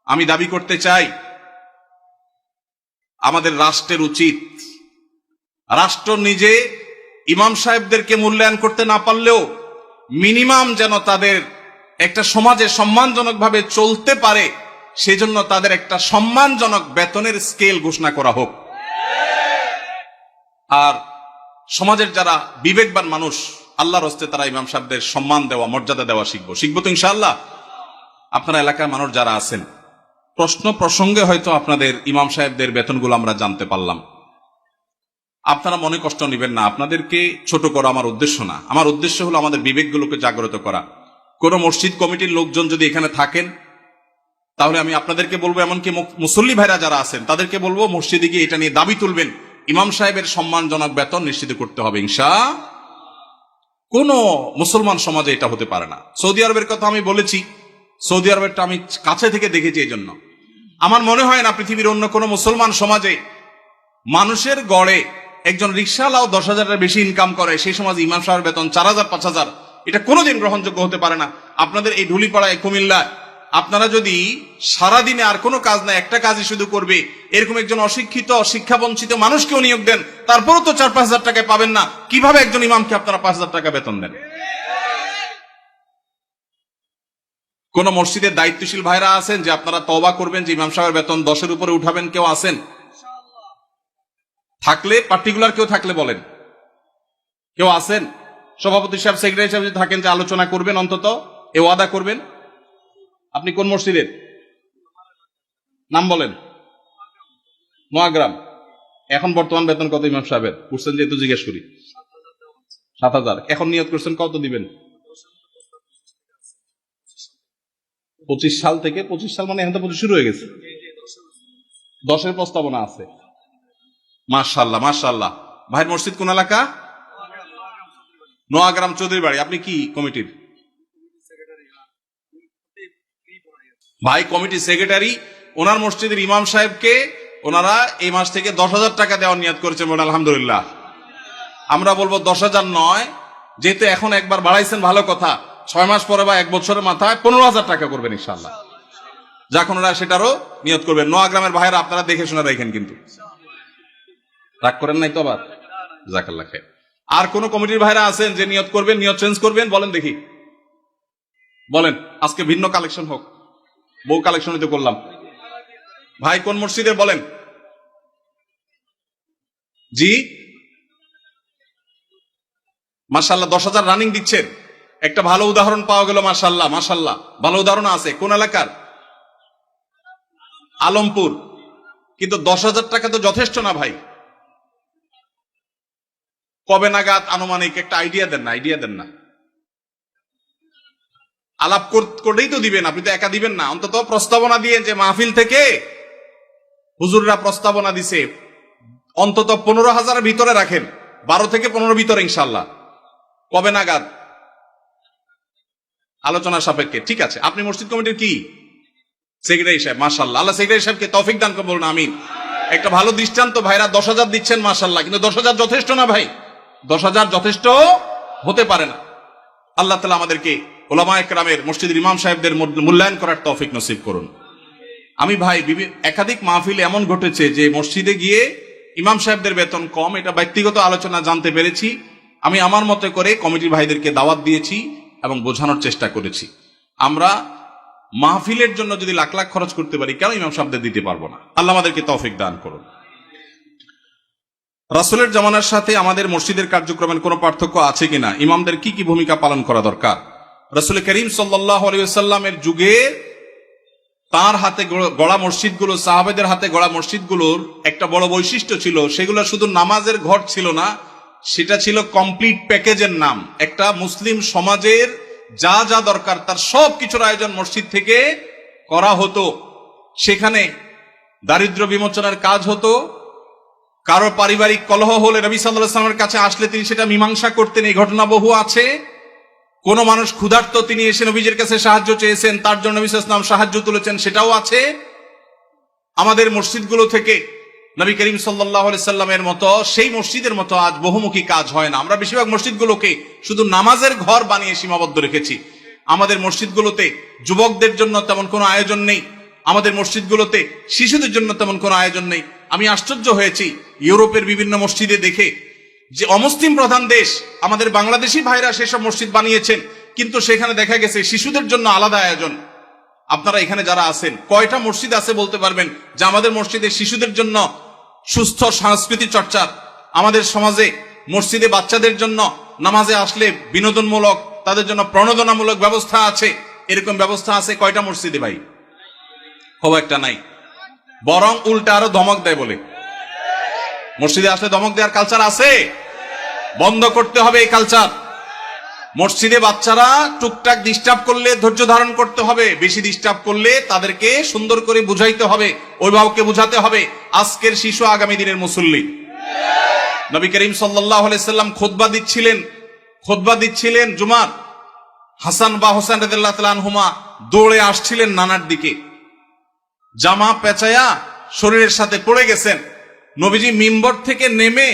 আমি দাবি করতে চাই আমাদের রাষ্ট্রের উচিত, রাষ্ট্র নিজে ইমাম সাহেবদেরকে মূল্যায়ন করতে না পারলেও মিনিমাম যেন তাদের একটা সমাজে সম্মানজনকভাবে চলতে পারে, সেজন্য তাদের একটা সম্মানজনক বেতনের স্কেল ঘোষণা করা হোক। আর সমাজের যারা বিবেকবান মানুষ, আল্লাহর হস্তে তারা ইমাম সাহেবদের সম্মান দেওয়া, মর্যাদা দেওয়া শিখবো তো ইনশাআল্লাহ। আপনারা এলাকার মানুষ যারা আছেন, প্রশ্ন প্রসঙ্গে হয়তো আপনাদের ইমাম সাহেবদের বেতনগুলো আমরা জানতে পারলাম, আপনারা মনে কষ্ট নেবেন না, আপনাদেরকে ছোট করা আমার উদ্দেশ্য না। আমার উদ্দেশ্য হলো আমাদের বিবেকগুলোকে জাগ্রত করা। কোন মসজিদ কমিটির লোকজন যদি এখানে থাকেন, তাহলে আমি আপনাদেরকে বলবো, এমনকি মুসল্লি ভাইরা যারা আছেন তাদেরকে বলবো, মসজিদে গিয়ে এটা নিয়ে দাবি তুলবেন, ইমাম সাহেবের সম্মানজনক বেতন নিশ্চিত করতে হবে ইনশাআল্লাহ। কোন মুসলমান সমাজে এটা হতে পারে না। সৌদি আরবের কথা আমি বলেছি, সৌদি আরবেরটা আমি কাছে থেকে দেখেছি, এই জন্য আমার মনে হয় না পৃথিবীর অন্য কোনো মুসলমান সমাজে মানুষের গড়ে একজন রিক্সাওয়ালাও 10,000-এর বেশি ইনকাম করে, সেই সমাজে ইমাম সাহেবের বেতন 4,000 5,000, এটা কোনোদিন গ্রহণযোগ্য হতে পারে না। আপনাদের এই ঢুলিপাড়ায়, কুমিল্লায় আপনারা যদি সারাদিনে আর কোনো কাজ না, একটা কাজই শুধু করবে, এরকম একজন অশিক্ষিত শিক্ষা বঞ্চিত মানুষকেও নিয়োগ দেন, তারপরও তো 4-5 হাজার টাকায় পাবেন না। কিভাবে একজন ইমামকে আপনারা 5,000 টাকা বেতন দেন? কোন মসজিদের দায়িত্বশীল ভাইরা আছেন যে আপনারা তওবা করবেন যে ইমাম সাহেবের বেতন 10-এর উপরে উঠাবেন? কেউ আছেন? থাকলে, পার্টিকুলার কেউ থাকলে বলেন। কেউ আছেন? সভাপতি সাহেব, সেক্রেটারি সাহেব যদি থাকেন যে আলোচনা করবেন, অন্তত এ ওয়াদা করবেন। আপনি কোন মসজিদের নাম বলেন? নোয়াগ্রাম। এখন বর্তমান বেতন কত ইমাম সাহেবের? করছেন যেহেতু জিজ্ঞেস করি। 7,000। এখন নিয়ত করছেন কত দিবেন? 25 সাল থেকে। 25 সাল মানে এখন তো 25 শুরু হয়ে গেছে। 10-এর প্রস্তাবনা আছে। মাশাআল্লাহ মাশাআল্লাহ। ভাইয়ের মসজিদ কোন এলাকা? নোয়াগ্রাম চৌধুরী বাড়ি। আপনি কি কমিটির? ভাই কমিটি সেক্রেটারি। ওনার মসজিদের ইমাম সাহেবকে ওনারা এই মাস থেকে 10,000 টাকা দেওয়ার নিয়ত করেছেন, বলেন আলহামদুলিল্লাহ। আমরা বলবো 10,000 নয়, যেহেতু এখন একবার বাড়াইছেন ভালো কথা, 6 মাস পরে বা 1 বছরের মাথায় 15,000 টাকা করবেন ইনশাআল্লাহ। যখন ওরা সেটারও নিয়ত করবেন। নোয়াগ্রামের ভাইয়েরা আপনারা দেখে শুনে রাখেন, কিন্তু রাগ করেন নাই তো আবার? জাযাকাল্লাহ খাইর। আর কোন কমিটির ভাইরা আছেন যে নিয়ত করবেন, নিয়ত চেঞ্জ করবেন? বলেন দেখি, বলেন। আজকে ভিন্ন কালেকশন হোক, বউ কালেকশনই তো করলাম। ভাই কোন মসজিদে বলেন? জি মাশাআল্লাহ, 10,000 রানিং দিচ্ছেন। একটা ভালো উদাহরণ পাওয়া গেল, মাশাআল্লাহ মাশাআল্লাহ, ভালো উদাহরণ আছে। কোন এলাকার? আলমপুর। কিন্তু 10,000 টাকা তো যথেষ্ট না ভাই। কবে নাগাদ আনুমানিক একটা আইডিয়া দেন না, আইডিয়া দেন না। আলাপ করলেই তো দিবেন, আপনি তো একা দিবেন না। অন্তত প্রস্তাবনা দিয়ে, যে মাহফিল থেকে হুজুররা প্রস্তাবনা দিছে, অন্তত 15,000-এর ভিতরে রাখেন, 12 থেকে 15 ভিতরে ইনশাআল্লাহ। কবে নাগাদ? আলোচনা সাপেক্ষে। ঠিক আছে। আপনি মসজিদ কমিটির কি? সেক্রেটারি সাহেব। মাশাআল্লাহ, আল্লাহ সেক্রেটারি সাহেবকে তৌফিক দান করুন, বলুন আমিন। একটা ভালো দৃষ্টান্ত। ভাইরা 10,000 দিচ্ছেন, মাশাআল্লাহ, কিন্তু 10,000 যথেষ্ট না ভাই। 10,000 যথেষ্ট হতে পারে না। আল্লাহ তাআলা আমাদেরকে উলামায়ে কেরামের, মসজিদের ইমাম সাহেবদের মূল্যায়ন করার তৌফিক নসিব করুন। আমি ভাই একাধিক মাহফিলে এমন ঘটেছে যে মসজিদে গিয়ে ইমাম সাহেবদের বেতন কম, এটা ব্যক্তিগত আলোচনা জানতে পেরেছি। আমি আমার মতে করে কমিটির ভাইদেরকে দাওয়াত দিয়েছি এবং বোঝানোর চেষ্টা করেছি, আমরা মাহফিলের জন্য যদি লাখ লাখ খরচ করতে পারি, কেন ইমাম সাহেবদের দিতে পারবো না? আল্লাহ আমাদেরকে তৌফিক দান করুন। রাসূলের জামানার সাথে আমাদের মসজিদের কার্যক্রমের কোনো পার্থক্য আছে কিনা? ইমামদের কি কি ভূমিকা পালন করা দরকার? রাসূল করিম সাল্লাল্লাহু আলাইহি ওয়াসাল্লামের যুগে তার হাতে গড়া মসজিদগুলো, সাহাবাদের হাতে গড়া মসজিদগুলোর একটা বড় বৈশিষ্ট্য ছিল, সেগুলো শুধু নামাজের ঘর ছিল না, সেটা ছিল কমপ্লিট প্যাকেজের নাম। একটা মুসলিম সমাজের যা যা দরকার তার সব কিছুর আয়োজন মসজিদ থেকে করা হতো। সেখানে দারিদ্র বিমোচনের কাজ হতো। কারো পারিবারিক কলহ হলে নবী সাল্লাল্লাহু আলাইহি ওয়াসাল্লামের কাছে আসলে তিনি সেটা মীমাংসা করতেন। এই ঘটনা বহু আছে। কোন মানুষ ক্ষুধার্ত, তিনি এসে নবীজির কাছে সাহায্য চেয়েছেন, তার জন্য নবী সাল্লাল্লাহু আলাইহি ওয়াসাল্লাম সাহায্য তুলেছেন, সেটাও আছে। আমাদের মসজিদগুলো থেকে নবী করিম সাল্লাল্লাহু আলাইহি সাল্লামের মতো সেই মসজিদের মতো আজ বহুমুখী কাজ হয় না। আমরা বেশিরভাগ মসজিদগুলোকে শুধু নামাজের ঘর বানিয়ে সীমাবদ্ধ রেখেছি। আমাদের মসজিদগুলোতে যুবকদের জন্য তেমন কোনো আয়োজন নেই। আমাদের মসজিদগুলোতে শিশুদের জন্য তেমন কোনো আয়োজন নেই। আমি আশ্চর্য হয়েছি ইউরোপের বিভিন্ন মসজিদে দেখে, যে অমুসলিম প্রধান দেশ, আমাদের বাংলাদেশি ভাইরা সেসব মসজিদ বানিয়েছেন, কিন্তু সেখানে দেখা গেছে শিশুদের জন্য আলাদা আয়োজন। আপনারা এখানে যারা আছেন, কয়টা মসজিদ আছে বলতে পারবেন যে আমাদের মসজিদে শিশুদের জন্য সুস্থ সাংস্কৃতিক চর্চার, আমাদের সমাজে মসজিদে বাচ্চাদের জন্য নামাজে আসলে বিনোদনমূলক, তাদের জন্য প্রণোদনামূলক ব্যবস্থা আছে? এরকম ব্যবস্থা আছে কয়টা মসজিদে ভাই? খুব একটা নাই। বরং উল্টা আরো ধমক দেয় বলে। মসজিদে আসলে ধমক দেওয়ার কালচার আছে, বন্ধ করতে হবে এই কালচার। মসজিদে বাচ্চারা টুকটাক ডিস্টার্ব করলে ধৈর্য ধারণ করতে হবে, বেশি ডিস্টার্ব করলে তাদেরকে সুন্দর করে বুঝাইতে হবে, অভিভাবককে বুঝাতে হবে আজকের শিশু আগামী দিনের মুসল্লি। নবী করিম সাল্লাল্লাহু আলাইহি সাল্লাম খুতবা দিচ্ছিলেন জুমার। হাসান বা হোসেন রাদিয়াল্লাহু তাআলা আনহুমা দৌড়ে আসছিলেন নানার দিকে, জামা পেঁচায়া শরীরের সাথে পড়ে গেছেন। নবীজি মিম্বর থেকে নেমে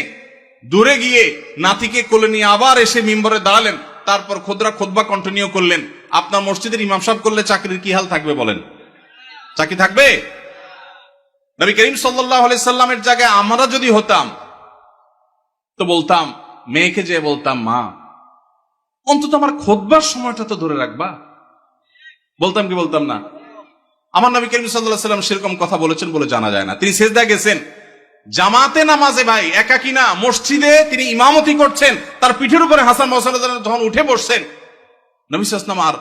দূরে গিয়ে নাতিকে কোলে নিয়ে আবার এসে মিম্বরে দাঁড়ালেন। তারপর খুতবা কন্টিনিউ করলেন। আপনার মসজিদের ইমাম সাহেব করলে চাকরির কি হাল থাকবে বলেন? চাকরি থাকবে? নবী করিম সাল্লাল্লাহু আলাইহি সাল্লামের জায়গায় আমরা যদি হতাম তো বলতাম, মেয়েকে যে বলতাম, মা অন্তত আমার খুতবার সময়টা তো ধরে রাখবা। বলতাম কি বলতাম না? আমার নবী করিম সাল্লাল্লাহু আলাইহি সাল্লাম সেরকম কথা বলেছেন বলে জানা যায় না। তিনি সিজদা গেছেন জামাতে নামাজে, ভাই একাকি না, মসজিদে তিনি ইমামতি করছেন। তার পিঠের উপরে হাসান হোসেন যখন উঠে বসছেন, নবী সাল্লাল্লাহু আলাইহি ওয়াসাল্লাম আর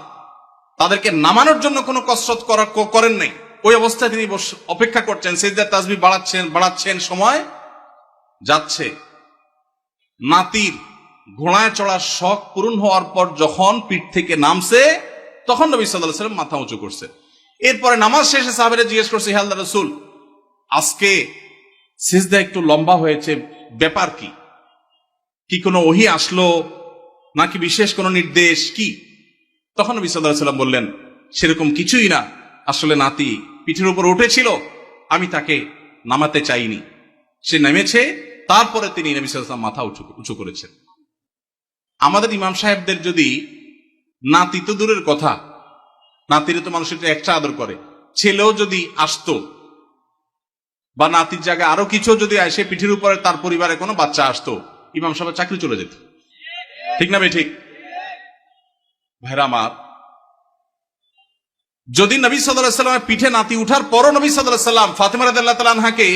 তাদেরকে নামানোর জন্য কোনো কসরত করেন নাই। ওই অবস্থায় তিনি অপেক্ষা করছেন, সিজদার তাসবিহ বাড়াচ্ছেন, সময় যাচ্ছে। নাতির ঘোড়ায় চড়ার শখ পূরণ হওয়ার পর যখন পিঠ থেকে নামছে, তখন নবী সাল্লাল্লাহু আলাইহি ওয়াসাল্লাম মাথা উঁচু করছে। এরপরে নামাজ শেষে সাহাবীরা জিজ্ঞেস করছে, হে আল্লাহর রাসূল, আজকে সিজদা একটু লম্বা হয়েছে, ব্যাপার কি? কি কোনো ওহী আসলো নাকি বিশেষ কোনো নির্দেশ কি? তখন নবী সাল্লাল্লাহু আলাইহি ওয়াসাল্লাম বললেন, সেরকম কিছুই না, আসলে নাতি পিঠের উপর উঠেছিল, আমি তাকে নামাতে চাইনি, সে নেমেছে, তারপরে তিনি নবী সাল্লাল্লাহু আলাইহি ওয়াসাল্লাম মাথা উঁচু করেছেন। আমাদের ইমাম সাহেবদের যদি নাতি তো দূরের কথা, নাতিরে তো মানুষের একটা আদর করে, ছেলেও যদি আসতো বা নাতির জায়গায় আরো কিছু যদি আসে, পিঠের উপরে তার পরিবারে কোনো বাচ্চা আসতো, ইমাম সাহেবের চাকরি চলে যেত। ঠিক না ভাই? ঠিক ভাইরা আমার, যদি নবী সাল্লাল্লাহু আলাইহি ওয়াসাল্লামের পিঠে নাতি উঠার পরও নবী সাল্লাল্লাহু আলাইহি ওয়াসাল্লাম ফাতিমা রাদিয়াল্লাহু তাআলা আনহাকে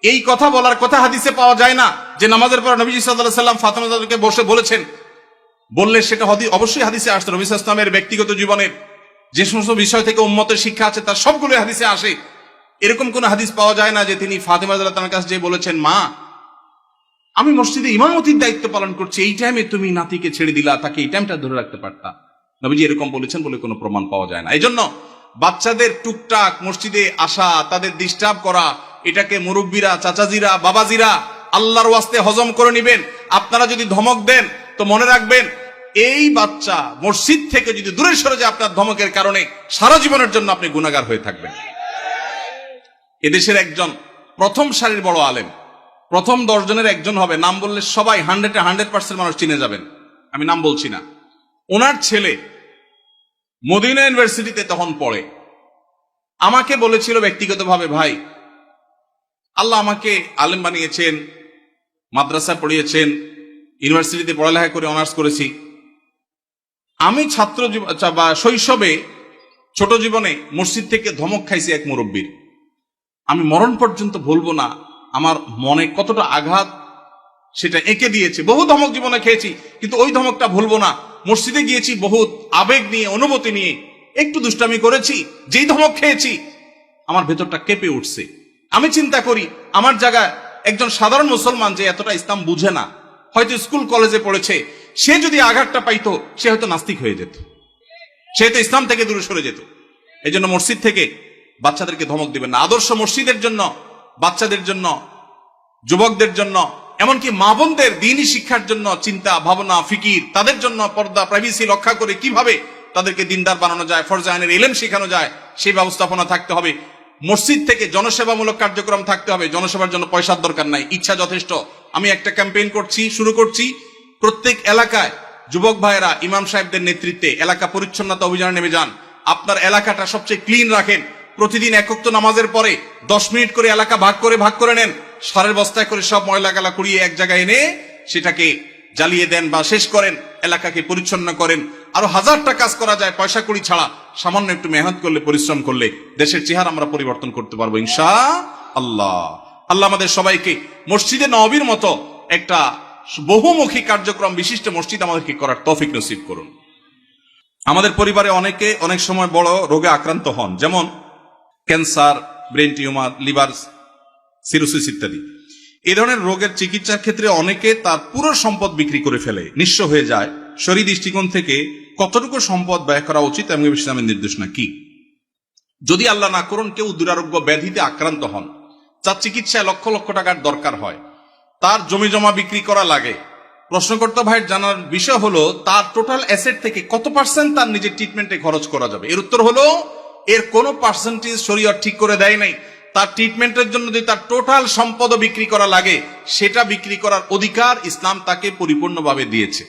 এই কথা বলার কথা হাদিসে পাওয়া যায় না যে নামাজের পর নবী সাল্লাল্লাহু আলাইহি ওয়াসাল্লাম ফাতিমা রাদিয়াল্লাহু বসে বলেছেন। বললে সেটা অবশ্যই হাদিসে আসতো। নবী সাল্লাল্লাহু আলাইহি ওয়াসাল্লামের ব্যক্তিগত জীবনের যে সমস্ত বিষয় থেকে উম্মতের শিক্ষা আছে তার সবগুলো হাদিসে আসে। এরকম কোন হাদিস পাওয়া যায় না যে তিনি ফাতিমা রাদিয়াল্লাহু তাআলার কাছে যে বলেছেন, মা আমি মসজিদে ইমামতির দায়িত্ব পালন করছি, এই টাইমে তুমি নাতিকে ছেড়ে দিলা, তাকে এই টাইমটা ধরে রাখতে পারতা। নবীজি এরকম বলেছেন বলে কোনো প্রমাণ পাওয়া যায় না। এই জন্য বাচ্চাদের টুকটাক মসজিদে আসা, তাদের ডিস্টার্ব করা, এটাকে মুরব্বীরা, চাচাজিরা, বাবাজিরা আল্লাহর ওয়াস্তে হজম করে নিবেন। আপনারা যদি ধমক দেন তো মনে রাখবেন, এই বাচ্চা মসজিদ থেকে যদি দূরে সরে যায় আপনার ধমকের কারণে, সারা জীবনের জন্য আপনি গুনাহগার হয়ে থাকবেন। এদেশের একজন প্রথম সারির বড় আলেম, প্রথম 10 জনের একজন হবে, নাম বললে সবাই 100% মানুষ চিনে যাবেন, আমি নাম বলছি না। ওনার ছেলে মদিনা ইউনিভার্সিটিতে তখন পড়ে। আমাকে বলেছিল ব্যক্তিগতভাবে, ভাই আল্লাহ আমাকে আলেম বানিয়েছেন, মাদ্রাসা পড়িয়েছেন, ইউনিভার্সিটিতে পড়ালেখা করে অনার্স করেছি। আমি ছাত্র বা শৈশবে ছোট জীবনে মসজিদ থেকে ধমক খাইছি এক মুরব্বীর। আমি মরণ পর্যন্ত ভুলবো না আমার মনে কতটা আঘাত সেটা এঁকে দিয়েছে। বহু ধমক জীবনে খেয়েছি, কিন্তু ওই ধমকটা ভুলবো না। মসজিদে গিয়েছি বহুত আবেগ নিয়ে, অনুভূতি নিয়ে, একটু দুষ্টামি করেছি, যেই ধমক খেয়েছি আমার ভেতরটা কেঁপে উঠছে। আমি চিন্তা করি, আমার জায়গায় একজন সাধারণ মুসলমান যে এতটা ইসলাম বুঝে না, হয়তো স্কুল কলেজে পড়েছে, সে যদি আঘাতটা পাইতো সে হয়তো নাস্তিক হয়ে যেত, সে তো ইসলাম থেকে দূরে সরে যেত। এই জন্য মসজিদ থেকে বাচ্চাদেরকে ধমক দিবেন না। আদর্শ মসজিদের জন্য, বাচ্চাদের জন্য, যুবকদের জন্য, এমনকি মা বোনদের দ্বীনি শিক্ষার জন্য চিন্তা ভাবনা ফিকির, তাদের জন্য পর্দা প্রাইভেসি রক্ষা করে কিভাবে তাদেরকে দিনদার বানানো যায়, ফরজে আইনের ইলম শেখানো যায়, সেই ব্যবস্থাপনা থাকতে হবে। মসজিদ থেকে জনসেবামূলক কার্যক্রম থাকতে হবে। জনসেবার জন্য পয়সার দরকার নাই, ইচ্ছা যথেষ্ট। আমি একটা ক্যাম্পেইন শুরু করছি, প্রত্যেক এলাকায় যুবক ভাইয়েরা ইমাম সাহেবদের নেতৃত্বে এলাকা পরিচ্ছন্নতা অভিযানে নেমে যান। আপনার এলাকাটা সবচেয়ে ক্লিন রাখেন। প্রতিদিন এক ওয়াক্ত নামাজের পরে 10 মিনিট করে এলাকা ভাগ করে নেন, সারের বস্তায় করে সব ময়লা গালা কুড়িয়ে এক জায়গায় এনে সেটাকে জ্বালিয়ে দেন বা শেষ করেন, এলাকাকে পরিচ্ছন্ন করেন। আরো হাজারটা কাজ করা যায় পয়সা কড়ি ছাড়া। সামান্য একটু মেহনত করলে, পরিশ্রম করলে দেশের চেহারা আমরা পরিবর্তন করতে পারবো ইনশাআল্লাহ। আল্লাহ আমাদের সবাইকে মসজিদে নববীর মতো একটা বহুমুখী কার্যক্রম বিশিষ্ট মসজিদ আমাদেরকে করার তৌফিক নসিব করুন। আমাদের পরিবারে অনেকে অনেক সময় বড় রোগে আক্রান্ত হন, যেমন cancer, brain tumour, liver cirrhosis ইত্যাদি। এই ধরনের রোগের চিকিৎসার ক্ষেত্রে অনেকে তার পুরো সম্পদ বিক্রি করে ফেলে, নিঃস্ব হয়ে যায়। শরীর দৃষ্টিকোণ থেকে কতটুকু সম্পদ ব্যয় করা উচিত এবং ইসলামের নির্দেশনা কি? যদি আল্লাহ না করুন কেউ দুরারোগ্য ব্যাধিতে আক্রান্ত হন, যার চিকিৎসায় লক্ষ লক্ষ টাকার দরকার হয়, তার জমি জমা বিক্রি করা লাগে, প্রশ্নকর্তা ভাইয়ের জানার বিষয় হলো তার টোটাল অ্যাসেট থেকে কত পার্সেন্ট তার নিজের ট্রিটমেন্টে খরচ করা যাবে? এর উত্তর হলো এর কোনো পার্সেন্টেজ শরীয়ত ঠিক করে দেয় নাই। তার ট্রিটমেন্টের জন্য যদি তার টোটাল সম্পদ বিক্রি করা লাগে, সেটা বিক্রি করার অধিকার ইসলাম তাকে পরিপূর্ণভাবে দিয়েছে।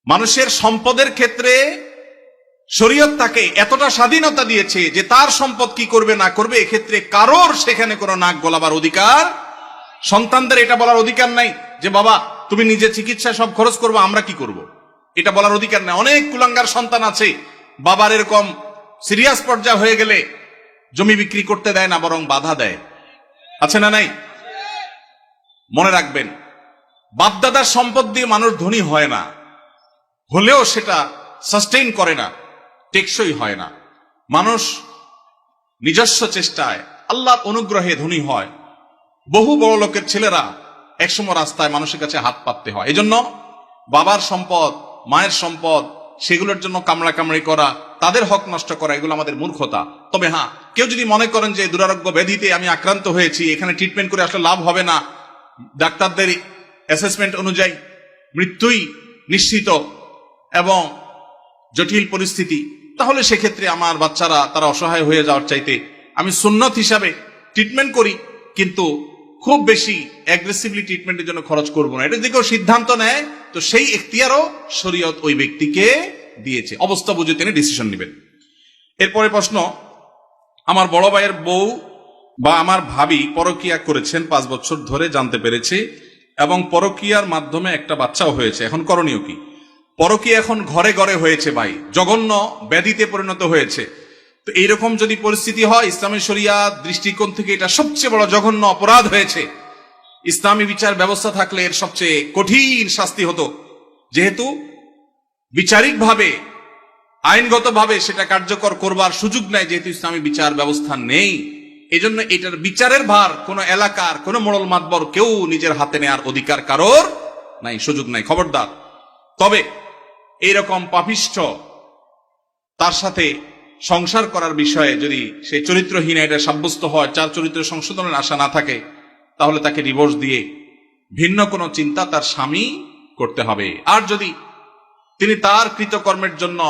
মানুষের সম্পদের ক্ষেত্রে শরীয়ত তাকে এতটা স্বাধীনতা দিয়েছে যে তার সম্পদ কি করবে না করবে এক্ষেত্রে কারোর সেখানে কোনো নাক গলাবার অধিকার, সন্তানদের এটা বলার অধিকার নাই যে বাবা তুমি নিজে চিকিৎসা সব খরচ করবো, আমরা কি করব, এটা বলার অধিকার নাই। অনেক কুলাঙ্গার সন্তান আছে, বাবার এরকম সিরিয়াস পর্যায়ে হয়ে গেলে জমি বিক্রি করতে দেয় না, বরং বাধা দেয়। আছে না নাই? মনে রাখবেন, বাপদাদার সম্পদ দিয়ে মানুষ ধনী হয় না, হলেও সেটা সাস্টেইন করে না, টেকসই হয় না। মানুষ নিজস্ব চেষ্টায় আল্লাহর অনুগ্রহে ধনী হয়। বহু বড় লোকের ছেলেরা একসময় রাস্তায় মানুষের কাছে হাত পাততে হয়। এজন্য বাবার সম্পদ, মায়ের সম্পদ, সেগুলোর জন্য কামড়াকামড়ি করা, তাদের হক নষ্ট করা, এগুলো আমাদের মূর্খতা। তবে হ্যাঁ, কেউ যদি মনে করেন যে দুরারোগ্য ব্যাধিতে আমি আক্রান্ত হয়েছি, এখানে ট্রিটমেন্ট করে আসলে লাভ হবে না, ডাক্তারদের অ্যাসেসমেন্ট অনুযায়ী মৃত্যুই নিশ্চিত এবং জটিল পরিস্থিতি, তাহলে সেক্ষেত্রে আমার বাচ্চারা তারা অসহায় হয়ে যাওয়ার চাইতে আমি সুন্নত হিসাবে ট্রিটমেন্ট করি, কিন্তু খুব বেশি অ্যাগ্রেসিভলি ট্রিটমেন্টের জন্য খরচ করবো না। এটা যদি কেউ সিদ্ধান্ত নেয় তো সেই এখতিয়ারও শরীয়ত ওই ব্যক্তিকে দিয়েছে, অবস্থা বুঝে তিনি ডিসিশন নেবেন। এরপরে প্রশ্ন, আমার বড় ভাইয়ের বউ বা আমার ভাবি পরকিয়া করেছেন 5 বছর ধরে জানতে পেরেছি এবং পরকিয়ার মাধ্যমে একটা বাচ্চাও হয়েছে, এখন করণীয় কি? পরকিয়া এখন ঘরে ঘরে হয়েছে ভাই, জঘন্য ব্যাধিতে পরিণত হয়েছে। তো এইরকম যদি পরিস্থিতি হয়, ইসলামী শরিয়াত দৃষ্টিকোণ থেকে এটা সবচেয়ে বড় জঘন্য অপরাধ হয়েছে। ইসলামী বিচার ব্যবস্থা থাকলে এর সবচেয়ে কঠিন শাস্তি হতো, যেহেতু বিচারিকভাবে আইনগতভাবে সেটা কার্যকর করবার সুযোগ নাই, যেহেতু ইসলামী বিচার ব্যবস্থা নেই। এজন্য এটার বিচারের ভার কোন এলাকার কোন মোড়ল মাতবর কেউ নিজের হাতে নেওয়ার অধিকার কারোর নাই, সুযোগ নাই, খবরদার। তবে এইরকম পাপিষ্ঠ তার সাথে সংসার করার বিষয়ে যদি সে চরিত্রহীন এটা সাব্যস্ত হয়, চার চরিত্র সংশোধনের আশা না থাকে, তাহলে তাকে ডিভোর্স দিয়ে ভিন্ন কোনো চিন্তা তার স্বামী করতে হবে। আর যদি তিনি তার কৃতকর্মের জন্য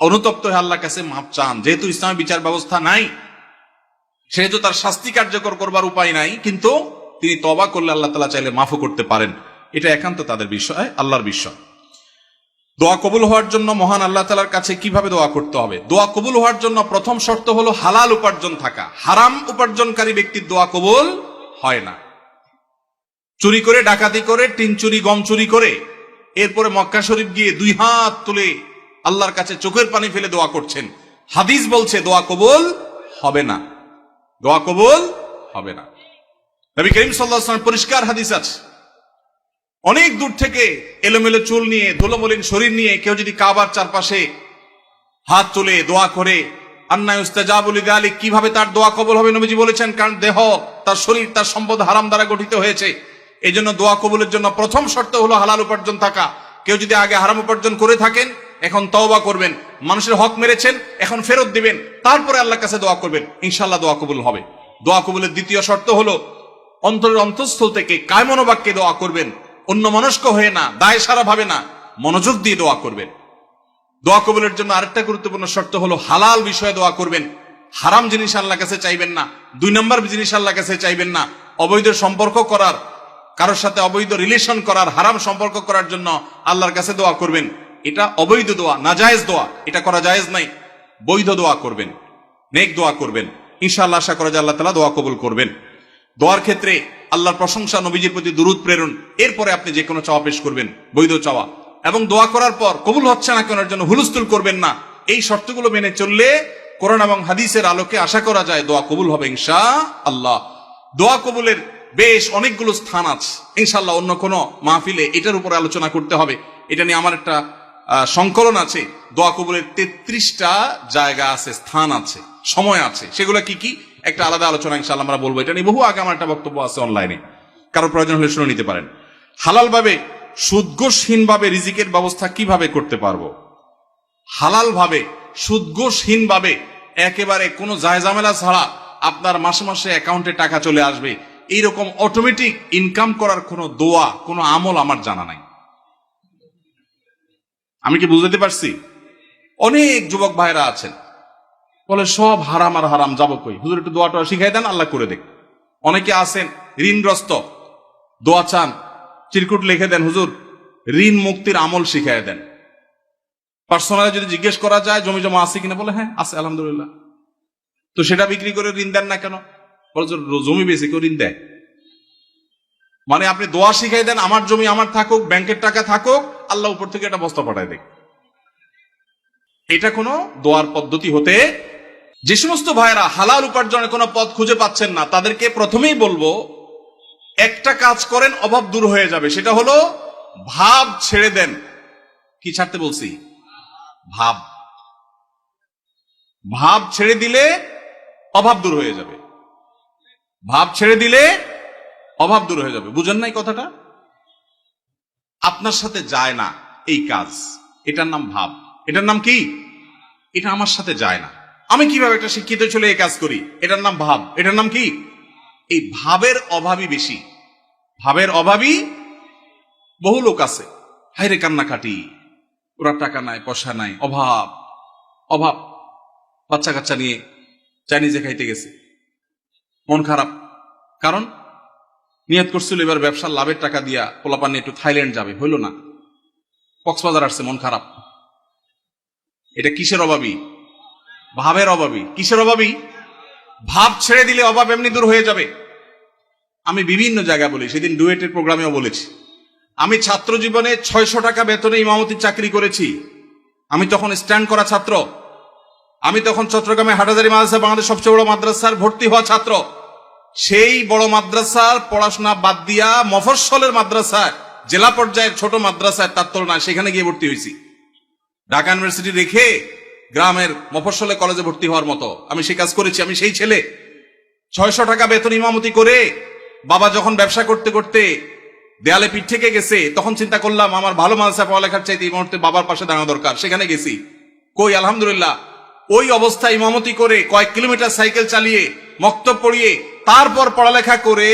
অনুতপ্ত হয়ে আল্লাহর কাছে মাপ চান, যেহেতু ইসলামী বিচার ব্যবস্থা নাই সেহেতু তার শাস্তি কার্যকর করবার উপায় নাই, কিন্তু তিনি তওবা করলে আল্লাহ তাআলা চাইলে মাফও করতে পারেন। এটা একান্ত তাদের বিষয়, আল্লাহর বিষয়। দোয়া কবুল হওয়ার জন্য মহান আল্লাহ তাআলার কাছে কিভাবে দোয়া করতে হবে? দোয়া কবুল হওয়ার জন্য প্রথম শর্ত হলো হালাল উপার্জন থাকা। হারাম উপার্জনকারী ব্যক্তির দোয়া কবুল হয় না। চুরি করে, ডাকাতি করে, টিন চুরি, গম চুরি করে এরপরে মক্কা শরীফ গিয়ে 2 হাত তুলে আল্লাহর কাছে চোখের পানি ফেলে দোয়া করছেন, হাদিস বলছে দোয়া কবুল হবে না, দোয়া কবুল হবে না। নবী করিম সাল্লাল্লাহু আলাইহি ওয়াসাল্লাম পরিষ্কার হাদিস আছে, অনেক দূর থেকে এলোমেলো চুল নিয়ে, ধুলোমলিন শরীর নিয়ে কেউ যদি কাবার চারপাশে হাত তুলে দোয়া করে, আন্না ইউস্তাজাবু লিযালিক, কিভাবে তার দোয়া কবুল হবে? নবীজি বলেছেন, কারণ দেহ, তার শরীর, তার সম্পদ হারাম দ্বারা গঠিত হয়েছে। এই জন্য দোয়া কবুলের জন্য প্রথম শর্ত হলো হালাল উপার্জন থাকা। কেউ যদি আগে হারাম উপার্জন করে থাকেন, এখন তওবা করবেন, মানুষের হক মেরেছেন, এখন ফেরত দিবেন, তারপরে আল্লাহর কাছে দোয়া করবেন, ইনশাআল্লাহ দোয়া কবুল হবে। দোয়া কবুলের দ্বিতীয় শর্ত হলো অন্তরের অন্তঃস্থল থেকে কায় মনোবাক্যে দোয়া করবেন, অন্য মনস্ক হয়ে না, দায় সারা ভাবে না, মনোযোগ দিয়ে দোয়া করবেন। দোয়া কবুলের জন্য আরেকটা গুরুত্বপূর্ণ শর্ত হলো হালাল বিষয়ে দোয়া করবেন, হারাম জিনিস আল্লাহর কাছে চাইবেন না, 2 নম্বর জিনিস আল্লাহর কাছে চাইবেন না। অবৈধ সম্পর্ক করার, কারোর সাথে অবৈধ রিলেশন করার, হারাম সম্পর্ক করার জন্য আল্লাহর কাছে দোয়া করবেন, এটা অবৈধ দোয়া, নাজায়েজ দোয়া, এটা করা জায়েজ নাই। বৈধ দোয়া করবেন, নেক দোয়া করবেন, ইনশাআল্লাহ আশা করা যায় আল্লাহ তাআলা দোয়া কবুল করবেন। দোয়ার ক্ষেত্রে আল্লাহর প্রশংসা, নবীজির প্রতি দুরূদ প্রেরণ, এরপরে আপনি যে কোনো চাওয়া পেশ করবেন, বৈধ চাওয়া। এবং দোয়া করার পর কবুল হচ্ছে না কেন জন্য হুলস্থুল করবেন না। এই শর্তগুলো মেনে চললে কোরআন এবং হাদিসের আলোকে আশা করা যায় দোয়া কবুল হবে ইনশাআল্লাহ। দোয়া কবুলের বেশ অনেকগুলো স্থান আছে, ইনশাআল্লাহ অন্য কোনো মাহফিলে এটার উপরে আলোচনা করতে হবে। এটা নিয়ে আমার একটা সংকলন আছে। দোয়া কবুলের 33টা জায়গা আছে, স্থান আছে, সময় আছে। সেগুলো কি কি একটা আলাদা আলোচনা ইনশাআল্লাহ আমরা বলবো। এটা নিয়ে বহু আগে আমার একটা বক্তব্য আছে অনলাইনে, কারো প্রয়োজন হলে শুনে নিতে পারেন। হালাল ভাবে, সুদঘোষহীন ভাবে রিজিকের ব্যবস্থা কিভাবে করতে পারবো? হালাল ভাবে, সুদঘোষহীন ভাবে, একেবারে কোনো জায়জামেলা ছাড়া আপনার মাসে মাসে অ্যাকাউন্টে টাকা চলে আসবে, এইরকম অটোমেটিক ইনকাম করার কোনো দোয়া, কোনো আমল আমার জানা নাই। আমি কি বুঝতে পারছি? অনেক যুবক ভাইরা আছেন বলে সব হারাম আর হারাম, যাবো কই? হুজুর একটু দোয়াটা শিখাই দেন, আল্লাহ করে দেখ। অনেকে আছেন ঋণগ্রস্ত, দোয়া চান, চিরকুট লিখে দেন, হুজুর ঋণ মুক্তির আমল শিখাই দেন। পার্সোনালি যদি জিজ্ঞেস করা যায় জমি জমা আছে কিনা, বলে হ্যাঁ আছে আলহামদুলিল্লাহ। তো সেটা বিক্রি করে ঋণ দেন না কেন? বলে জমি বেশি কেউ ঋণ দেয়? মানে আপনি দোয়া শিখাই দেন, আমার জমি আমার থাকুক, ব্যাংকের টাকা থাকুক, আল্লাহ উপর থেকে একটা বস্তা পাঠায় দেখ। এটা কোনো দোয়ার পদ্ধতি হতে। যে সমস্ত ভাইরা হালাল উপার্জনের কোনো পথ খুঁজে পাচ্ছেন না, তাদেরকে প্রথমেই বলবো একটা কাজ করেন, অভাব দূর হয়ে যাবে। সেটা হলো ভাব ছেড়ে দেন। কি ছাড়তে বলছি? ভাব। ভাব ছেড়ে দিলে অভাব দূর হয়ে যাবে। ভাব ছেড়ে দিলে অভাব দূর হয়ে যাবে। বুঝেন নাই কথাটা? আপনার সাথে যায় না এই কাজ, এটার নাম ভাব। এটার নাম কি? এটা আমার সাথে যায় না, আমি কিভাবে একটা শিক্ষিত ছেলে এই কাজ করি, এটার নাম ভাব। এটার নাম কি? এই ভাবের অভাবই বেশি। ভাবের অভাবই বহু লোক আছে, হায়রে কান্নাকাটি, ওরা টাকা নাই, পয়সা নাই, অভাব অভাব। বাচ্চা কাচ্চা নিয়ে চাইনিজে খাইতে গেছে, মন খারাপ। কারণ নিয়ত করছিল এবার ব্যবসার লাভের টাকা দিয়া পোলাপান নিয়ে একটু থাইল্যান্ড যাবে, হইল না, কক্সবাজার আসছে, মন খারাপ। এটা কিসের অভাবী? ভাবের অভাবী। কিসের অভাবী? ভাব ছেড়ে দিলে অভাব এমনি দূর হয়ে যাবে। আমি বিভিন্ন জায়গায় বলি, সেদিন ডুয়েটের প্রোগ্রামেও বলেছি, আমি ছাত্র জীবনে 600 টাকা বেতনে ইমামতির চাকরি করেছি। আমি তখন স্ট্যান্ড করা ছাত্র। আমি তখন চট্টগ্রামে হাটহাজারী মাদ্রাসা, বাংলাদেশ সবচেয়ে বড় মাদ্রাসার ভর্তি হওয়া ছাত্র। সেই বড় মাদ্রাসার পড়াশোনা বাদ দিয়া মফস্বলের মাদ্রাসায়, জেলা পর্যায়ের ছোট মাদ্রাসায়, তার তুলনায় সেখানে গিয়ে ভর্তি হয়েছি। ঢাকা ইউনিভার্সিটি রেখে গ্রামের মফস্বলে কলেজে ভর্তি হওয়ার মতো আমি সেই কাজ করেছি। আমি সেই ছেলে 600 টাকা বেতন ইমামতি করে, বাবা যখন ব্যবসা করতে করতে দেয়ালে পিঠ থেকে গেছে, তখন চিন্তা করলাম আমার ভালো মাদ্রাসায় পড়ালেখার চাইতে এই মুহূর্তে বাবার পাশে দাঁড়ানো দরকার। সেখানে গেছি, কই আলহামদুলিল্লাহ ওই অবস্থায় ইমামতি করে, কয়েক কিলোমিটার সাইকেল চালিয়ে, মক্তব পড়িয়ে, তারপর পড়ালেখা করে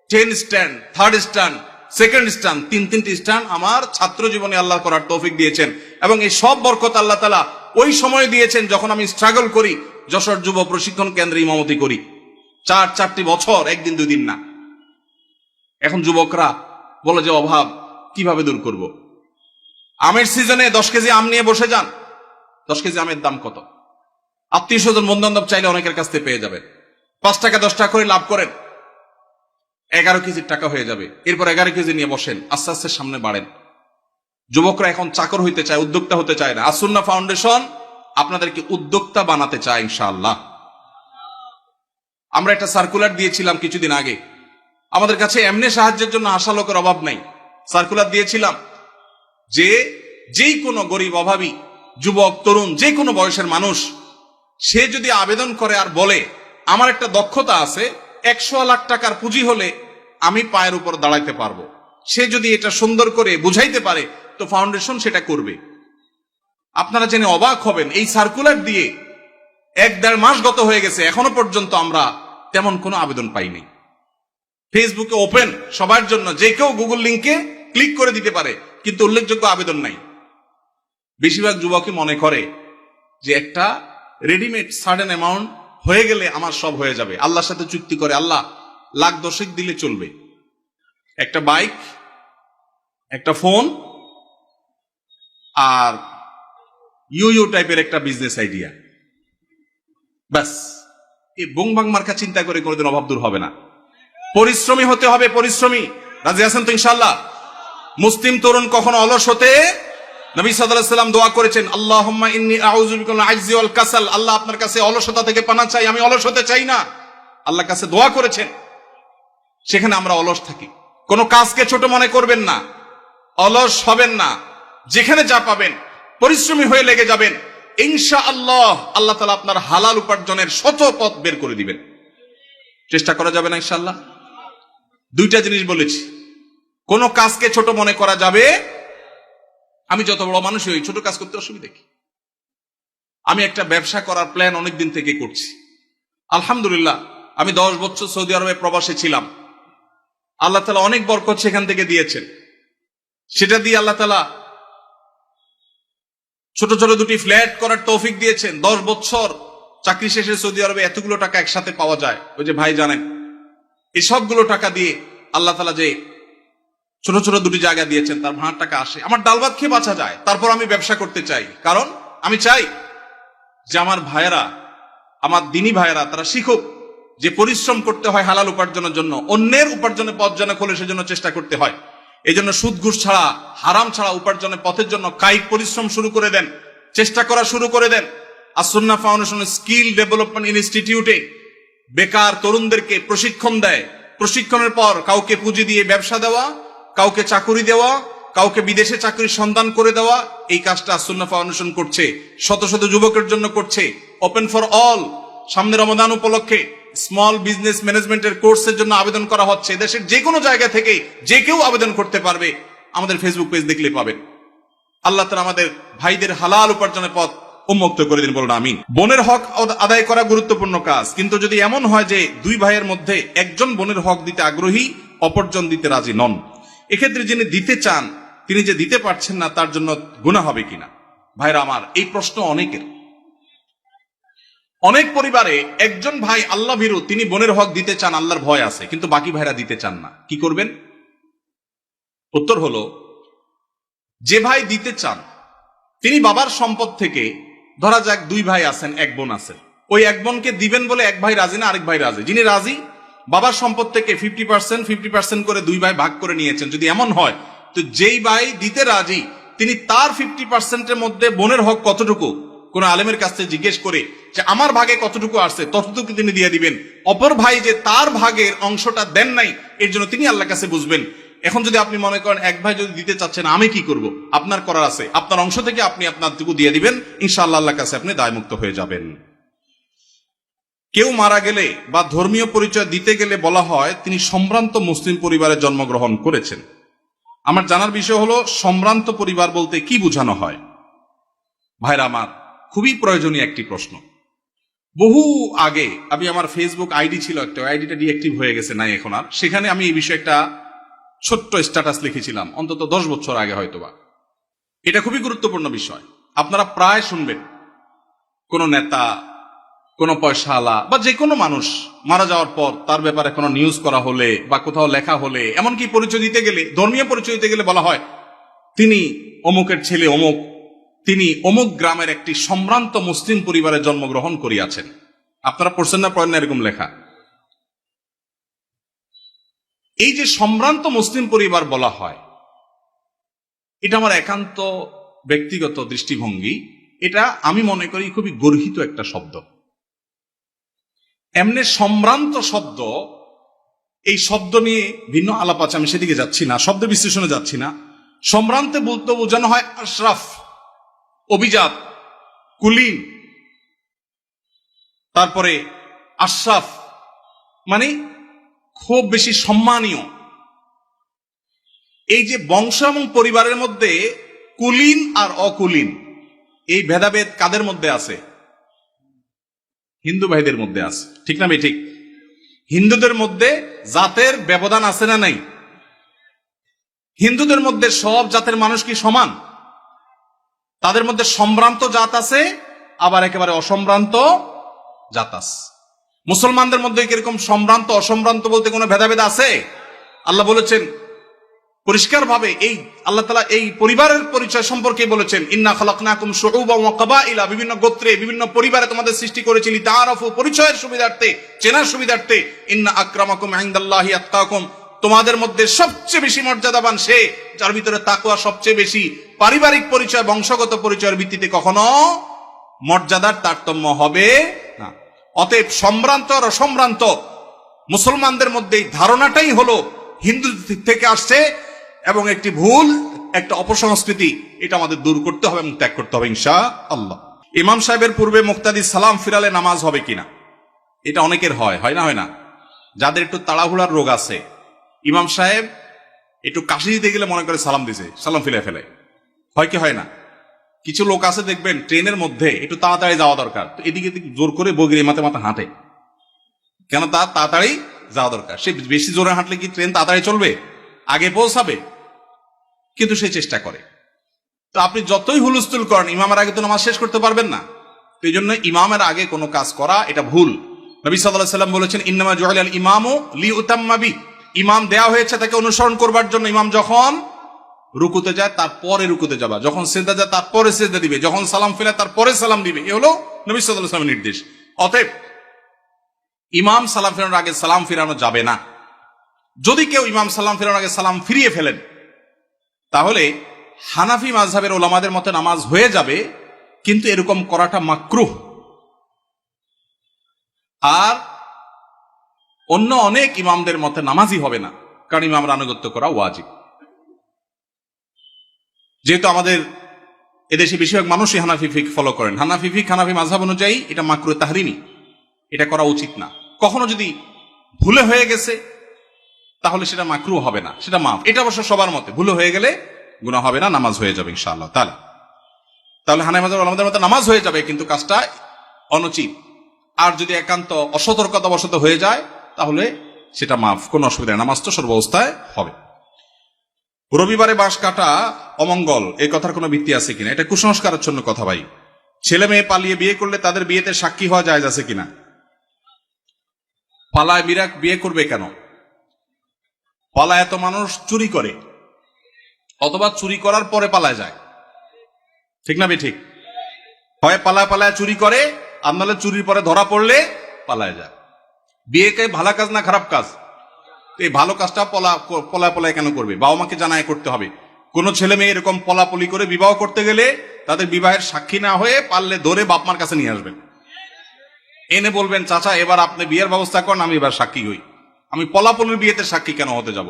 10 stand, 3rd stand, 2nd stand, 3টি স্ট্যান্ড আমার ছাত্র জীবনে আল্লাহ করার তৌফিক দিয়েছেন। এবং এই সব বরকত আল্লাহ তাআলা ওই সময় দিয়েছেন যখন আমি স্ট্রাগল করি, যশোর যুব প্রশিক্ষণ কেন্দ্রে ইমামতি করি। 4টি বছর, একদিন দুই দিন না। এখন যুবকরা বলে যে অভাব কিভাবে দূর করব? আমের সিজনে 10 কেজি আম নিয়ে বসে যান। 10 কেজি আমের দাম কত? আত্মীয় স্বজন বন্ধু বান্ধব চাইলে অনেকের কাছ থেকে পেয়ে যাবে। 5 টাকা 10 টাকা করে লাভ করেন, 11 কেজির টাকা হয়ে যাবে। এরপর 11 কেজি নিয়ে বসেন, আস্তে আস্তে সামনে বাড়েন। যুবকরা এখন চাকর হইতে চায়, উদ্যোক্তা হতে চায় না। আসুন্নাহ ফাউন্ডেশন আপনাদেরকে উদ্যোক্তা বানাতে চায় ইনশাআল্লাহ। আমরা একটা সার্কুলার দিয়েছিলাম কিছুদিন আগে। আমাদের কাছে এমনি সাহায্যের জন্য আসা লোকের অভাব নাই। সার্কুলার দিয়েছিলাম যে যেই কোনো গরিব, অভাবী, যুবক, তরুণ, যে কোনো বয়সের মানুষ, সে যদি আবেদন করে আর বলে আমার একটা দক্ষতা আছে, 100 লাখ টাকার পুঁজি হলে আমি পায়ের উপর দাঁড়াইতে পারবো। সে যদি এটা সুন্দর করে বুঝাইতে পারে তো ফাউন্ডেশন সেটা করবে। আপনারা জেনে অবাক হবেন, এই সার্কুলার দিয়ে 1-1.5 মাস গত হয়ে গেছে, এখনো পর্যন্ত আমরা তেমন কোনো আবেদন পাইনি। ফেসবুকে ওপেন সবার জন্য, যে কেউ গুগল লিংকে ক্লিক করে দিতে পারে, কিন্তু উল্লেখযোগ্য আবেদন নাই। বেশিরভাগ যুবকই মনে করে যে একটা রেডিমেড সার্টেন অ্যামাউন্ট হয়ে গেলে আমার সব হয়ে যাবে। আল্লাহর সাথে চুক্তি করে, আল্লাহ 1,10,000 দিলে চলবে, একটা বাইক, একটা ফোন, আর ইউ টাইপের একটা বিজনেস আইডিয়া, ব্যাস। এই বংবাং মার্কা চিন্তা করে কোনোদিন অভাব দূর হবে না। পরিশ্রমী হতে হবে, পরিশ্রমী। রাজি আছেন তো ইনশাআল্লাহ? মুসলিম তরুণ কখনো অলস হতে, নবী সাল্লাল্লাহু আলাইহি ওয়াসাল্লাম দোয়া করেছেন, আল্লাহুম্মা ইন্নী আউযু বিকা মিনাল আজজি ওয়াল কাসাল, আল্লাহ আপনার কাছে অলসতা থেকে পানা চাই, আমি অলস হতে চাই না। আল্লাহর কাছে দোয়া করেছেন, সেখানে আমরা অলস থাকি। কোনো কাজকে ছোট মনে করবেন না, অলস হবেন না। যেখানে যা পাবেন পরিশ্রমী হয়ে লেগে যাবেন, ইনশাআল্লাহ আল্লাহ তাআলা আপনার হালাল উপার্জনের শত পথ বের করে দিবেন। চেষ্টা করা যাবে না ইনশাআল্লাহ? দুইটা জিনিস বলেছি, কোন কাজকে ছোট মনে করা যাবে। আমি যত বড় মানুষ হই, ছোট কাজ করতে অসুবিধা কি? আমি একটা ব্যবসা করার প্ল্যান অনেকদিন থেকে করছি। আলহামদুলিল্লাহ, আমি 10 বছর সৌদি আরবে প্রবাসে ছিলাম। আল্লাহ তাআলা অনেক বরকত সেখান থেকে দিয়েছেন। সেটা দিয়ে আল্লাহ তাআলা ছোট ছোট 2টি ফ্ল্যাট করার তৌফিক দিয়েছেন। 10 বছর চাকরি শেষে সৌদি আরবে এতগুলো টাকা একসাথে পাওয়া যায়, ওই যে ভাই জানেন। এই সবগুলো টাকা দিয়ে আল্লাহ তাআলা যে ছোট ছোট 2টি জায়গা দিয়েছেন, তার ভাড়ার টাকা আসে, আমার ডাল ভাত খেয়ে বাঁচা যায়। তারপর আমি ব্যবসা করতে চাই, কারণ আমি চাই যে আমার ভাইয়েরা, আমার দিনী ভাইয়েরা, তারা শিখুক যে পরিশ্রম করতে হয় হালাল উপার্জনের জন্য। অন্যের উপার্জনের পথ যেন খোলে সেজন্য চেষ্টা করতে হয়। এই জন্য সুদ ঘুষ ছাড়া, হারাম ছাড়া উপার্জনের পথের জন্য কায়িক পরিশ্রম শুরু করে দেন, চেষ্টা করা শুরু করে দেন। আস-সুন্নাহ ফাউন্ডেশন স্কিল ডেভেলপমেন্ট ইনস্টিটিউটে বেকার তরুণদেরকে প্রশিক্ষণ দেয়। প্রশিক্ষণের পর কাউকে পুঁজি দিয়ে ব্যবসা দেওয়া, কাউকে চাকুরি দেওয়া, কাউকে বিদেশে চাকরির সন্ধান করে দেওয়া, এই কাজটা আস-সুন্নাহ ফাউন্ডেশন করছে। শত শত যুবকের জন্য করছে। Open for all. সামনে রমাদান উপলক্ষে স্মল বিজনেস ম্যানেজমেন্টের কোর্সের জন্য আবেদন করা হচ্ছে। দেশের যে কোনো জায়গা থেকে যে কেউ আবেদন করতে পারবে। আমাদের ফেসবুক পেজ দেখলে পাবেন। আল্লাহ তাআলা আমাদের ভাইদের হালাল উপার্জনের পথ উন্মুক্ত করে দিন, বলুন আমিন। বোনের হক আদায় করা গুরুত্বপূর্ণ কাজ, কিন্তু যদি এমন হয় যে 2 ভাইয়ের মধ্যে একজন বোনের হক দিতে আগ্রহী, অপরজন দিতে রাজি নন, এক্ষেত্রে যিনি দিতে চান তিনি যে দিতে পারছেন না, তার জন্য গুনাহ হবে কিনা? ভাইরা আমার, এই প্রশ্ন অনেকের। অনেক পরিবারে একজন ভাই আল্লাহ ভীরু, তিনি বোনের হক দিতে চান, আল্লাহর ভয় আছে, কিন্তু বাকি ভাইরা দিতে চান না। কি করবেন? উত্তর হলো, যে ভাই দিতে চান তিনি বাবার সম্পদ থেকে, ধরা যাক 2 ভাই আছেন, 1 বোন আছেন, ওই 1 বোনকে দিবেন বলে 1 ভাই রাজি না, আরেক ভাই রাজি। যিনি রাজি, বাবার সম্পদ থেকে 50% করে 2 ভাই ভাগ করে নিয়েছেন। যদি এমন হয়, তো যেই ভাই দিতে রাজি তিনি তার 50%-এর মধ্যে বোনের হক কতটুকু, কোন আলেমের কাছ থেকে জিজ্ঞেস করে যে আমার ভাগে কতটুকু আসছে, ততটুকু তিনি দিয়ে দিবেন। অপর ভাই যে তার ভাগের অংশটা দেন নাই, এর জন্য তিনি আল্লাহর কাছে বুঝবেন। এখন যদি আপনি মনে করেন 1 ভাই যদি দিতে চাচ্ছেন, আমি কি করব? আপনার করার আছে, আপনার অংশ থেকে আপনি আপনারটুকু দিয়ে দিবেন, ইনশাআল্লাহ আল্লাহর কাছে আপনি দায়মুক্ত হয়ে যাবেন। কেউ মারা গেলে বা ধর্মীয় পরিচয় দিতে গেলে বলা হয় তিনি সম্ভ্রান্ত মুসলিম পরিবারে জন্মগ্রহণ করেছেন। আমার জানার বিষয় হলো, সম্ভ্রান্ত পরিবার বলতে কি বোঝানো হয়? ভাইরা আমার, খুবই প্রয়োজনীয় একটি প্রশ্ন। বহু আগে আমি, আমার ফেসবুক আইডি ছিল একটা, আইডিটা ডিঅ্যাক্টিভ হয়ে গেছে, নাই এখন আর। সেখানে আমি এই বিষয়ে একটা ছোট্ট স্ট্যাটাস লিখেছিলাম, অন্তত 10 বছর আগে হয়তোবা। এটা খুবই গুরুত্বপূর্ণ বিষয়। আপনারা প্রায় শুনবেন কোন নেতা, কোন পয়সাওয়ালা বা যে কোনো মানুষ মারা যাওয়ার পর তার ব্যাপারে কোনো নিউজ করা হলে বা কোথাও লেখা হলে, এমনকি পরিচয় দিতে গেলে, ধর্মীয় পরিচয় দিতে গেলে বলা হয় তিনি অমুকের ছেলে অমুক, তিনি অমুক গ্রামের একটি সম্ভ্রান্ত মুসলিম পরিবারে জন্মগ্রহণ করিয়াছেন। আপনারা পড়ছেন না, পড়েন না এরকম লেখা? এই যে সম্ভ্রান্ত মুসলিম পরিবার বলা হয়, এটা আমার একান্ত ব্যক্তিগত দৃষ্টিভঙ্গি। এটা আমি মনে করি খুবই গর্হিত একটা শব্দ। এমনি সম্ভ্রান্ত শব্দ, এই শব্দ নিয়ে ভিন্ন আলাপ আছে, আমি সেদিকে যাচ্ছি না, শব্দ বিশ্লেষণে যাচ্ছি না। সম্ভ্রান্তে বলতে বোঝানো হয় আশরাফ, অভিজাত, কুলীন, তারপরে আশরাফ মানে খুব বেশি সম্মানীয়। এই যে বংশ এবং পরিবারের মধ্যে কুলীন আর অকুলীন, এই ভেদাভেদ কাদের মধ্যে আছে? হিন্দু ভাইদের মধ্যে আছে, ঠিক না? ঠিক। হিন্দুদের মধ্যে জাতের ব্যবধান আছে না নাই? হিন্দুদের মধ্যে সব জাতের মানুষ কি সমান? তাদের মধ্যে সম্ভ্রান্ত জাত আছে, আবার একেবারে অসম্ভ্রান্ত জাত আছে। মুসলমানদের মধ্যে কিরকম সম্ভ্রান্ত অসম্ভ্রান্ত বলতে কোনো ভেদাভেদ আছে? আল্লাহ বলেছেন পরিষ্কার ভাবে, এই আল্লাহ তাআলা এই পরিবারের পরিচয় সম্পর্কে বলেছেন, ইন্না খালাকনাকুম শুউবান ওয়া কাবাইলা, বিভিন্ন গোত্রে বিভিন্ন পরিবারে তোমাদের সৃষ্টি করেছি, লিতাআরাফু, পরিচয়ের সুবিধার্থে, চেনার সুবিধার্থে। ইন্না আকরামাকুম ইনদাল্লাহি আতকাকুম, তোমাদের মধ্যে সবচেয়ে বেশি মর্যাদাবান সে যার ভিতরে তাকওয়া সবচেয়ে বেশি। পারিবারিক পরিচয়, বংশগত পরিচয়ের ভিত্তিতে কখনো মর্যাদার তারতম্য হবে না। অতএব সম্ভ্রান্ত আর অসম্ভ্রান্ত মুসলমানদের মধ্যে এই ধারণাটাই হলো হিন্দু থেকে আসছে, এবং একটি ভুল, একটা অপসংস্কৃতি, এটা আমাদের দূর করতে হবে এবং ত্যাগ করতে হবে ইনশাআল্লাহ। ইমাম সাহেবের পূর্বে মুক্তাদি সালাম ফিরালে নামাজ হবে কিনা? এটা অনেকের হয়, হয় না? হয় না? যাদের একটু তাড়াহুড়ার রোগ আছে, ইমাম সাহেব একটু কাশি দিতে গেলে মনে করে সালাম দিছে, সালাম ফিরে ফেলে, হয় কি হয় না? কিছু লোক আছে দেখবেন ট্রেনের মধ্যে একটু তাড়াতাড়ি যাওয়া দরকার, তো এদিকে জোর করে বগিরে মাথা মাথা হাঁটে, কেন? তার তাড়াতাড়ি যাওয়া দরকার। সে বেশি জোরে হাঁটলে কি ট্রেন তাড়াতাড়ি চলবে? আগে পৌঁছাবে, কিন্তু সে চেষ্টা করে। তো আপনি যতই হুলস্থুল করেন, ইমামের আগে তো নামাজ শেষ করতে পারবেন না। তো এই জন্য ইমামের আগে কোনো কাজ করা এটা ভুল। নবী সাল্লাল্লাহু আলাইহি ওয়াসাল্লাম বলেছেন, ইন্নামা জুইলাল ইমামু লিউতাম্মা বি, ইমাম দেয়া হয়েছে তাকে অনুসরণ করবার জন্য। ইমাম যখন রুকুতে যায় তারপরে রুকুতে যাবা, যখন সিজদা যায় তারপরে সিজদা দিবে, যখন সালাম ফেলে তারপরে সালাম দিবে, এ হলো নবী সাল্লাল্লাহু আলাইহি ওয়াসাল্লামের নির্দেশ। অতএব ইমাম সালাম ফেরানোর আগে সালাম ফিরানো যাবে না। যদি কেউ ইমাম সালাম ফেরানোর আগে সালাম ফিরিয়ে ফেলেন, তাহলে হানাফি মাযহাবের ওলামাদের মতে নামাজ হয়ে যাবে, কিন্তু এরকম করাটা মাকরুহ। আর অন্য অনেক ইমামদের মতে নামাজই হবে না, কারণ ইমামরা আনুগত্য করা ওয়াজিব। যেহেতু আমাদের এদেশে বেশিরভাগ মানুষই হানাফি ফিক ফলো করেন, হানাফি ফিক, হানাফি মাযহাব অনুযায়ী এটা মাকরুহ তাহরিমি, এটা করা উচিত না। কখনো যদি ভুলে হয়ে গেছে তাহলে সেটা মাকরুহ হবে না, সেটা মাফ। এটা অবশ্য সবার মতে, ভুলে হয়ে গেলে গুনাহ হবে না, নামাজ হয়ে যাবে ইনশাআল্লাহ তাআলা। তাহলে হানাফি মাযহাব আমাদের মতে নামাজ হয়ে যাবে, কিন্তু কাজটা অনুচিত। আর যদি একান্ত অসতর্কতাবশত হয়ে যায় তাহলে সেটা মাফ, কোনো অসুবিধা নেই, নামাজ তো সর্বাবস্থায় হবে। রবিবারে বাঁশ কাটা অমঙ্গল, এই কথার কোনো ভিত্তি আছে কিনা? এটা কুসংস্কারের জন্য কথা ভাই। ছেলে মেয়ে পালিয়ে বিয়ে করলে তাদের বিয়েতে সাক্ষী হওয়া জায়েজ আছে কিনা? পালায় বিয়ে করবে কেন? পালায় এত মানুষ চুরি করে, অথবা চুরি করার পরে পালায় যায়, ঠিক না? ঠিক। হয় পালায় চুরি করে, আর নাহলে চুরির পরে ধরা পড়লে পালায় যায়। বিয়েকে ভালো কাজ না খারাপ কাজ? এই ভালো কাজটা পলায় কেন করবে? বাবা মাকে জানায় করতে হবে। কোন ছেলে মেয়ে এরকম পলাপলি করে বিবাহ করতে গেলে তাদের বিবাহের সাক্ষী না হয়ে পারলে ধরে বাপ মার কাছে নিয়ে আসবেন, এনে বলবেন, চাচা এবার আপনি বিয়ের ব্যবস্থা করেন, আমি এবার সাক্ষী হই। আমি পলাপলির বিয়েতে সাক্ষী কেন হতে যাব?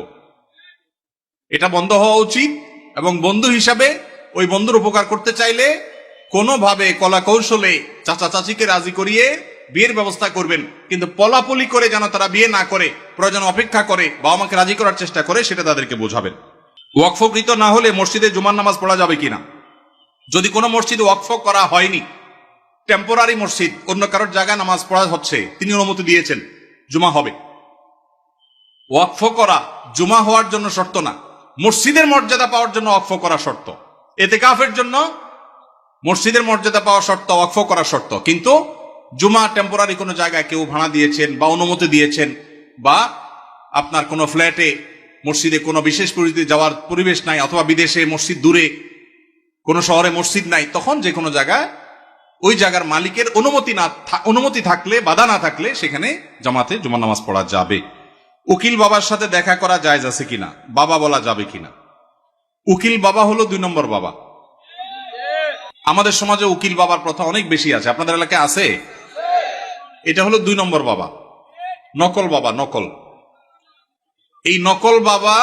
এটা বন্ধ হওয়া উচিত। এবং বন্ধু হিসাবে ওই বন্ধুর উপকার করতে চাইলে কোনোভাবে কলা কৌশলে চাচা চাচিকে রাজি করিয়ে বিয়ের ব্যবস্থা করবেন, কিন্তু পলাপলি করে যেন তারা বিয়ে না করে, প্রয়োজন অপেক্ষা করে বাবা মাকে রাজি করার চেষ্টা করে, সেটা তাদেরকে বোঝাবেন। ওয়াকফকৃত না হলে মসজিদে জুমার নামাজ পড়া যাবে কিনা? যদি কোনো মসজিদে ওয়াকফ করা হয়নি, টেম্পোরারি মসজিদ, অন্য কারোর জায়গায় নামাজ পড়া হচ্ছে, তিনি অনুমতি দিয়েছেন, জুমা হবে। ওয়াকফ করা জুমা হওয়ার জন্য শর্ত না, মসজিদের মর্যাদা পাওয়ার জন্য ওয়াকফ করা শর্ত। ইতিকাফের জন্য মসজিদের মর্যাদা পাওয়া শর্ত, ওয়াকফ করা শর্ত। কিন্তু জুমা টেম্পোরারি কোনো জায়গায় কেউ ভাড়া দিয়েছেন বা অনুমতি দিয়েছেন, বা আপনার কোনো ফ্ল্যাটে মসজিদে কোনো বিশেষ পরিস্থিতি যাওয়ার পরিবেশ নাই, অথবা বিদেশে মসজিদ দূরে কোনো শহরে মসজিদ নাই, তখন যে কোনো জায়গায় ওই জায়গার মালিকের অনুমতি থাকলে, বাধা না থাকলে, সেখানে জামাতে জুমার নামাজ পড়া যাবে। উকিল বাবার সাথে দেখা করা জায়েজ আছে কিনা? বাবা বলা যাবে কিনা? উকিল বাবা হলো 2 নম্বর বাবা। আমাদের সমাজে উকিল বাবার প্রথা অনেক বেশি আছে, আপনাদের এলাকায় আছে? এটা হলো 2 নম্বর বাবা, নকল বাবা, নকল। এই নকল বাবা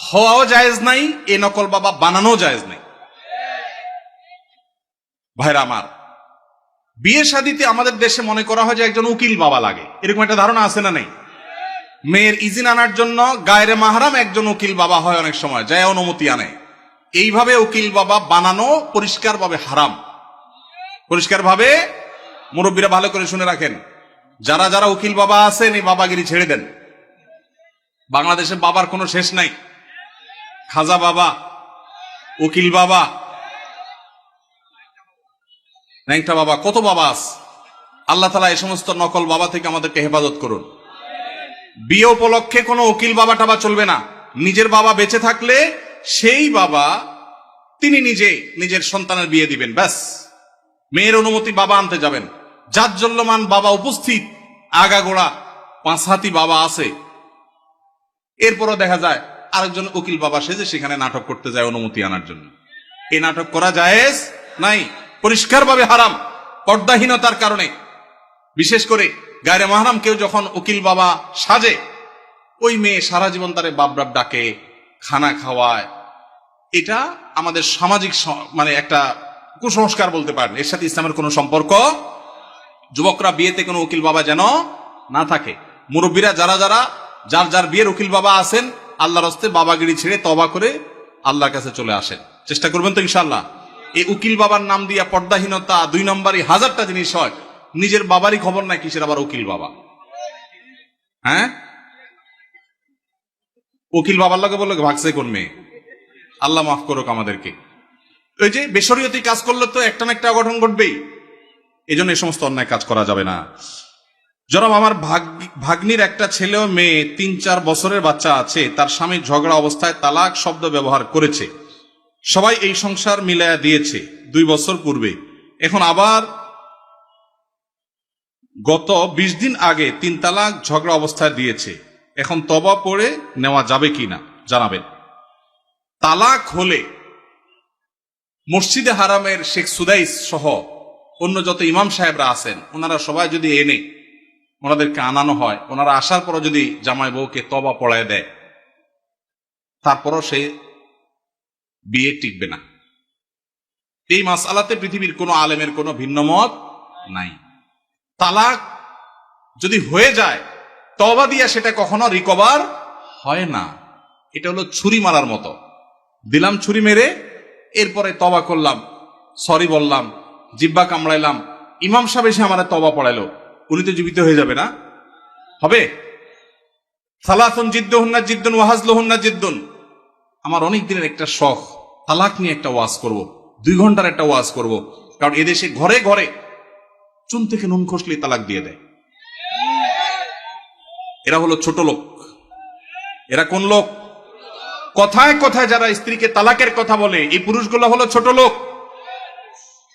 হওয়াও জায়েজ নাই, এই নকল বাবা বানানো জায়েজ নাই। ভাইরা আমার, বিয়ে শাদীতে আমাদের দেশে মনে করা হয় যে একজন উকিল বাবা লাগে, এরকম একটা ধারণা আছে না নেই? মেয়ের ইজিন আনার জন্য গায়রে মাহরাম একজন উকিল বাবা হয়, অনেক সময় যায় অনুমতি আনে। এইভাবে উকিল বাবা বানানো পরিষ্কারভাবে হারাম, পরিষ্কারভাবে। মুরব্বীরা ভালো করে শুনে রাখেন, যারা যারা উকিল বাবা আছেন এই বাবাগিরি ছেড়ে দেন। বাংলাদেশে বাবার কোনো শেষ নাই। খাজা বাবা, উকিল বাবা, ন্যাংটা বাবা, কত বাবা আছে। আল্লাহ তাআলা এই সমস্ত নকল বাবা থেকে আমাদেরকে হেফাজত করুন। বিয়ে উপলক্ষে কোনো উকিল বাবা টাবা চলবে না। নিজের বাবা বেঁচে থাকলে সেই বাবা তিনি নিজে নিজের সন্তানের বিয়ে দিবেন, ব্যাস। মেয়ের অনুমতি বাবা আনতে যাবেন। জাজ্জল্যমান বাবা উপস্থিত, আগাগোড়া 5 হাতি বাবা আছে, এরপরও দেখা যায় আরেকজন উকিল বাবা সেজে সেখানে নাটক করতে যায় অনুমতি আনার জন্য। এই নাটক করা জায়েজ নাই, পরিষ্কারভাবে হারাম, পর্দাহীনতার কারণে। বিশেষ করে গায়রে মাহরাম কেউ যখন উকিল বাবা সাজে, ওই মেয়ে সারা জীবন তারে বাপ বাপ ডাকে, খানা খাওয়ায়। এটা আমাদের সামাজিক মানে একটা কুসংস্কার বলতে পারেন, এর সাথে ইসলামের কোনো সম্পর্ক। যুবকরা বিয়েতে কোনো উকিল বাবা যেন না থাকে। মুরব্বীরা যারা যারা যার যার বিয়ের উকিল বাবা আছেন, আল্লাহর হস্তে বাবাগিরি ছেড়ে তওবা করে আল্লাহর কাছে চলে আসেন, চেষ্টা করবেন তো ইনশাআল্লাহ। এই উকিল বাবার নাম দিয়া পর্দাহীনতা 2 নম্বরই হাজারটা জিনিস হয়। নিজের বাবারই খবর নাই, কিসের আবার উকিল বাবা। হ্যাঁ, উকিল বাবার লগে বললো ভাগছে কোন মেয়ে। আল্লাহ মাফ করুক আমাদেরকে। ওই যে বেশরিয়তি কাজ করলে তো একটা না একটা অঘটন ঘটবেই। এই জন্য এই সমস্ত অন্যায় কাজ করা যাবে না। জনাব, আমার ভাগ্নির একটা ছেলে ও মেয়ে 3-4 বছরের বাচ্চা আছে। তার স্বামী ঝগড়া অবস্থায় তালাক শব্দ ব্যবহার করেছে। সবাই এই সংসার মিলায়া দিয়েছে 2 বছর পূর্বে। এখন আবার গত 20 দিন আগে 3 তালাক ঝগড়া অবস্থায় দিয়েছে। এখন তওবা পড়ে নেওয়া যাবে কিনা জানাবেন। তালাক হলে মসজিদে হারামের শেখ সুদাইস সহ অন্য যত ইমাম সাহেবরা আছেন, ওনারা সবাই যদি এনে ওনাদেরকে আনানো হয়, ওনারা আসার পর যদি জামাই বউকে তওবা পড়ায় দেয়, তারপরও সে বিয়ে টিকবে না। এই মাসআলাতে পৃথিবীর কোনো আলেমের কোনো ভিন্ন মত নাই। তালাক যদি হয়ে যায়, তওবা দিয়া সেটা কখনো রিকভার হয় না। এটা হলো ছুরি মারার মতো। দিলাম ছুরি মেরে, এরপরে তওবা করলাম, সরি বললাম, জিব্বা কামড়াইলাম, ইমাম সাহেব এসে আমার তওবা পড়াইলো, উনি তো জীবিত হয়ে যাবে না? হবে? সালাসুন জিদ্দুহুন্না জিদ্দুন ওয়া হাজলুহুন্না জিদ্দুন। আমার অনেক দিনের একটা শখ, তালাক নিয়ে একটা ওয়াজ করব, 2 ঘন্টার একটা ওয়াজ করব। কারণ এদেশে ঘরে ঘরে চুন থেকে নুন খসলে তালাক দিয়ে দেয়। এরা হলো ছোট লোক। এরা কোন লোক? কথায় কথায় যারা স্ত্রীকে তালাকের কথা বলে, এই পুরুষগুলো হলো ছোট লোক।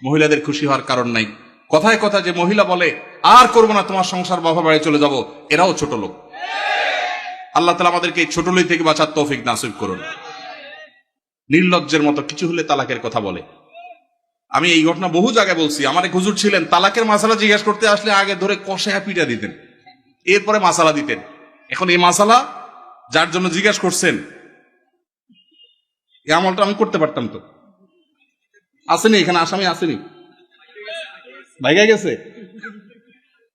মহিলাদের খুশি হওয়ার কারণ নাই। কথায় কথা যে মহিলা বলে আর করব না, তোমার সংসার বাবা বাড়ি চলে যাব, এরাও ছোট লোক। আল্লাহ তাআলা আমাদেরকে এই ছোট লোক থেকে বাঁচার তৌফিক নসিব করুন। নির্লজ্জের মতো কিছু হলে তালাকের কথা বলে। আমি এই ঘটনা বহু জায়গায় বলছি। আমার এক হুজুর ছিলেন, তালাকের মাসালা জিজ্ঞাসা করতে আসলে আগে ধরে কষায়া পিটা দিতেন, এরপরে মাসালা দিতেন। এখন এই মাসালা যার জন্য জিজ্ঞাসা করছেন, এই আমলটা আমি করতে পারতাম তো। আসেনি এখানে আসামি? আসেনি? ভাইগা গেছে?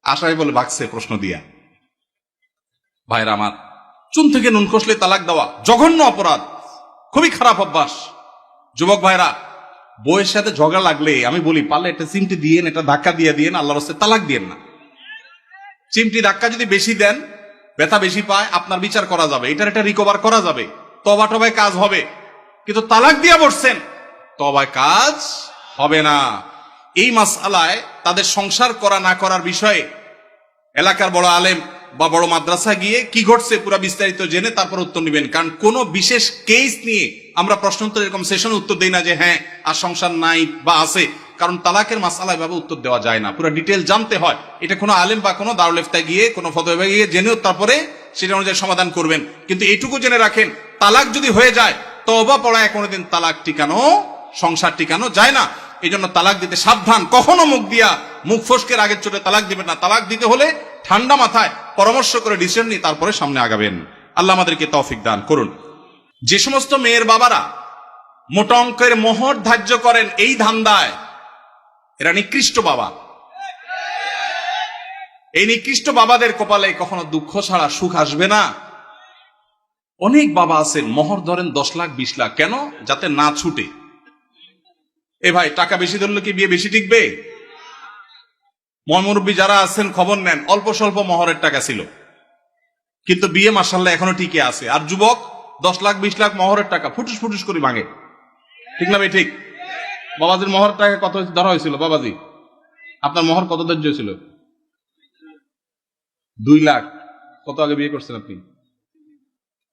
আসামি বলে ভাগছে প্রশ্ন দিয়া। ভাইরা আমার, চুন থেকে নুন খসলে তালাক দেওয়া জঘন্য অপরাধ, খুবই খারাপ অভ্যাস। যুবক ভাইরা, বউয়ের সাথে ঝগড়া লাগলে আমি বলি, পারলে একটা চিমটি দিয়েন, একটা ধাক্কা দিয়ে দিয়েন, আল্লাহর রাস্তায় তালাক দিয়েন না। চিমটি ধাক্কা যদি বেশি দেন, ব্যথা বেশি পায়, আপনার বিচার করা যাবে, এটার একটা রিকভার করা যাবে, তওবা টবায় কাজ হবে। কিন্তু তালাক দিয়া বসছেন, তওবায় কাজ হবে না। এই মাসআলায় তাদের সংসার করা না করার বিষয়ে এলাকার বড় আলেম বা বড় মাদ্রাসা গিয়ে কি ঘটছে পুরো বিস্তারিত জেনে তারপর উত্তর নেবেন। কারণ কোন বিশেষ কেস নিয়ে আমরা প্রশ্নোত্তর এরকম সেশন উত্তর দেই না যে হ্যাঁ আর সংসার নাই বা আছে। কারণ তালাকের মাসআলা এভাবে উত্তর দেওয়া যায় না, পুরো ডিটেল জানতে হয়। এটা কোনো আলেম বা কোনো দারুল ইফতা গিয়ে কোনো ফতোয়া গিয়ে জেনেও তারপরে সেটা অনুযায়ী সমাধান করবেন। কিন্তু এইটুকু জেনে রাখেন, তালাক যদি হয়ে যায়, তওবা পড়ায় কোনোদিন তালাক টিকানো, সংসার টিকানো যায় না। এই জন্য তালাক দিতে সাবধান। কখনো মুখ ফসকের আগের চোটে তালাক দিবেন না। তালাক দিতে হলে ঠান্ডা মাথায় পরামর্শ করে ডিসিশন নিয়ে তারপরে সামনে আগাবেন। আল্লাহ আমাদেরকে তৌফিক দান করুন। যে সমস্ত মেয়ের বাবারা মোটা অঙ্কের মোহর ধার্য করেন এই ধান্দায়, এরা নিকৃষ্ট বাবা। এই নিকৃষ্ট বাবাদের কপালে কখনো দুঃখ ছাড়া সুখ আসবে না। অনেক বাবা আছেন মোহর ধরেন 10 লাখ 20 লাখ, কেন? যাতে না ছুটে। এ ভাই, টাকা বেশি ধরলে কি বিয়ে বেশি টিকবে? মুরব্বী যারা আছেন খবর নেন, অল্প স্বল্প মোহরের টাকা ছিল, কিন্তু বিয়ে মাশাআল্লাহ এখনো টিকে আছে। আর যুবক 10 লাখ 20 লাখ মোহরের টাকা ফুটুস ফুটুস করে ভাঙে। ঠিক না ভাই? ঠিক। বাবাজির মোহর টাকা কত ধরা হয়েছিল? বাবাজি, আপনার মোহর কত ধার্য ছিল? 2 লাখ। কত আগে বিয়ে করছেন আপনি?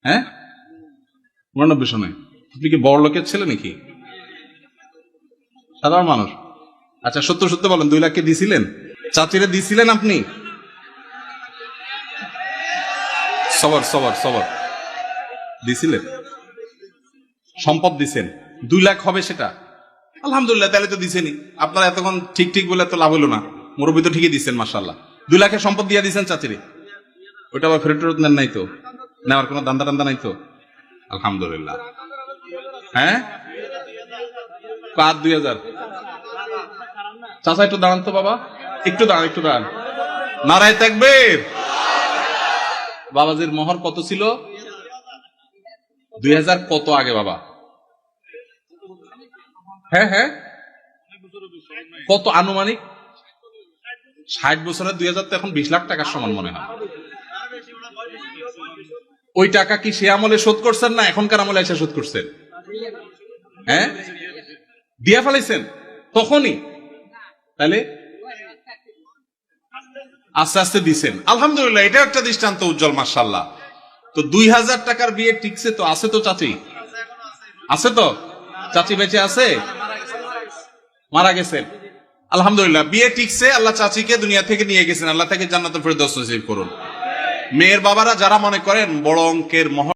হ্যাঁ, 89 সনে। আপনি কি বড় লোকের ছেলে নাকি? সাধারণ মানুষ? আচ্ছা, সত্য সত্য বলেন, 2 লাখ কে দিছিলেন? চাচিরে দিছিলেন আপনি? সবর সবর সবর। দিছিলেন? সম্পদ দিছেন? 2 লাখ হবে সেটা? আলহামদুলিল্লাহ, তাহলে তো দিছেনই। আপনারা এতক্ষণ ঠিক ঠিক বলে তো লাভ হলো না। মুরব্বী তো ঠিকই দিচ্ছেন মাশাআল্লাহ। 2 লাখের সম্পদ দিয়ে দিচ্ছেন চাচিরে, ওইটা আবার ফেরত ফেরত নেন নাই তো? নেওয়ার কোনো দান্দা টান্দা নাই তো? আলহামদুলিল্লাহ। হ্যাঁ, কার 2000? চাচা একটু দাঁড়ান তো বাবা, একটু দাঁড়ান, একটু দাঁড়ান। নারায়ে তাকবীর। বাবাজির মোহর কত ছিল? 2000 কত আগে বাবা? হ্যাঁ হ্যাঁ, কত আনুমানিক? 60 বছরে 2000 তো এখন 20 লাখ টাকার সমান মনে হয়। ওই টাকা কি সে আমলে শোধ করছেন না এখনকার আমলে এসে শোধ করছেন? হ্যাঁ, দিয়া ফেলাইছেন তখনই? তাহলে আস্তে আস্তে দিছেন, আলহামদুলিল্লাহ। এটা একটা দৃষ্টান্ত উজ্জ্বল মাশাআল্লাহ। তো 2000 টাকার বিয়ে টিকছে তো? আছে তো চাচি? আছে তো? চাচি বেঁচে আছে? মারা গেছেন? আলহামদুলিল্লাহ, বিয়ে টিকছে। আল্লাহ চাচিকে দুনিয়া থেকে নিয়ে গেছেন, আল্লাহ তাকে জান্নাতুল ফেরদৌস নসিব করুন। মেয়ের বাবারা যারা মনে করেন বড় অঙ্কের মোহর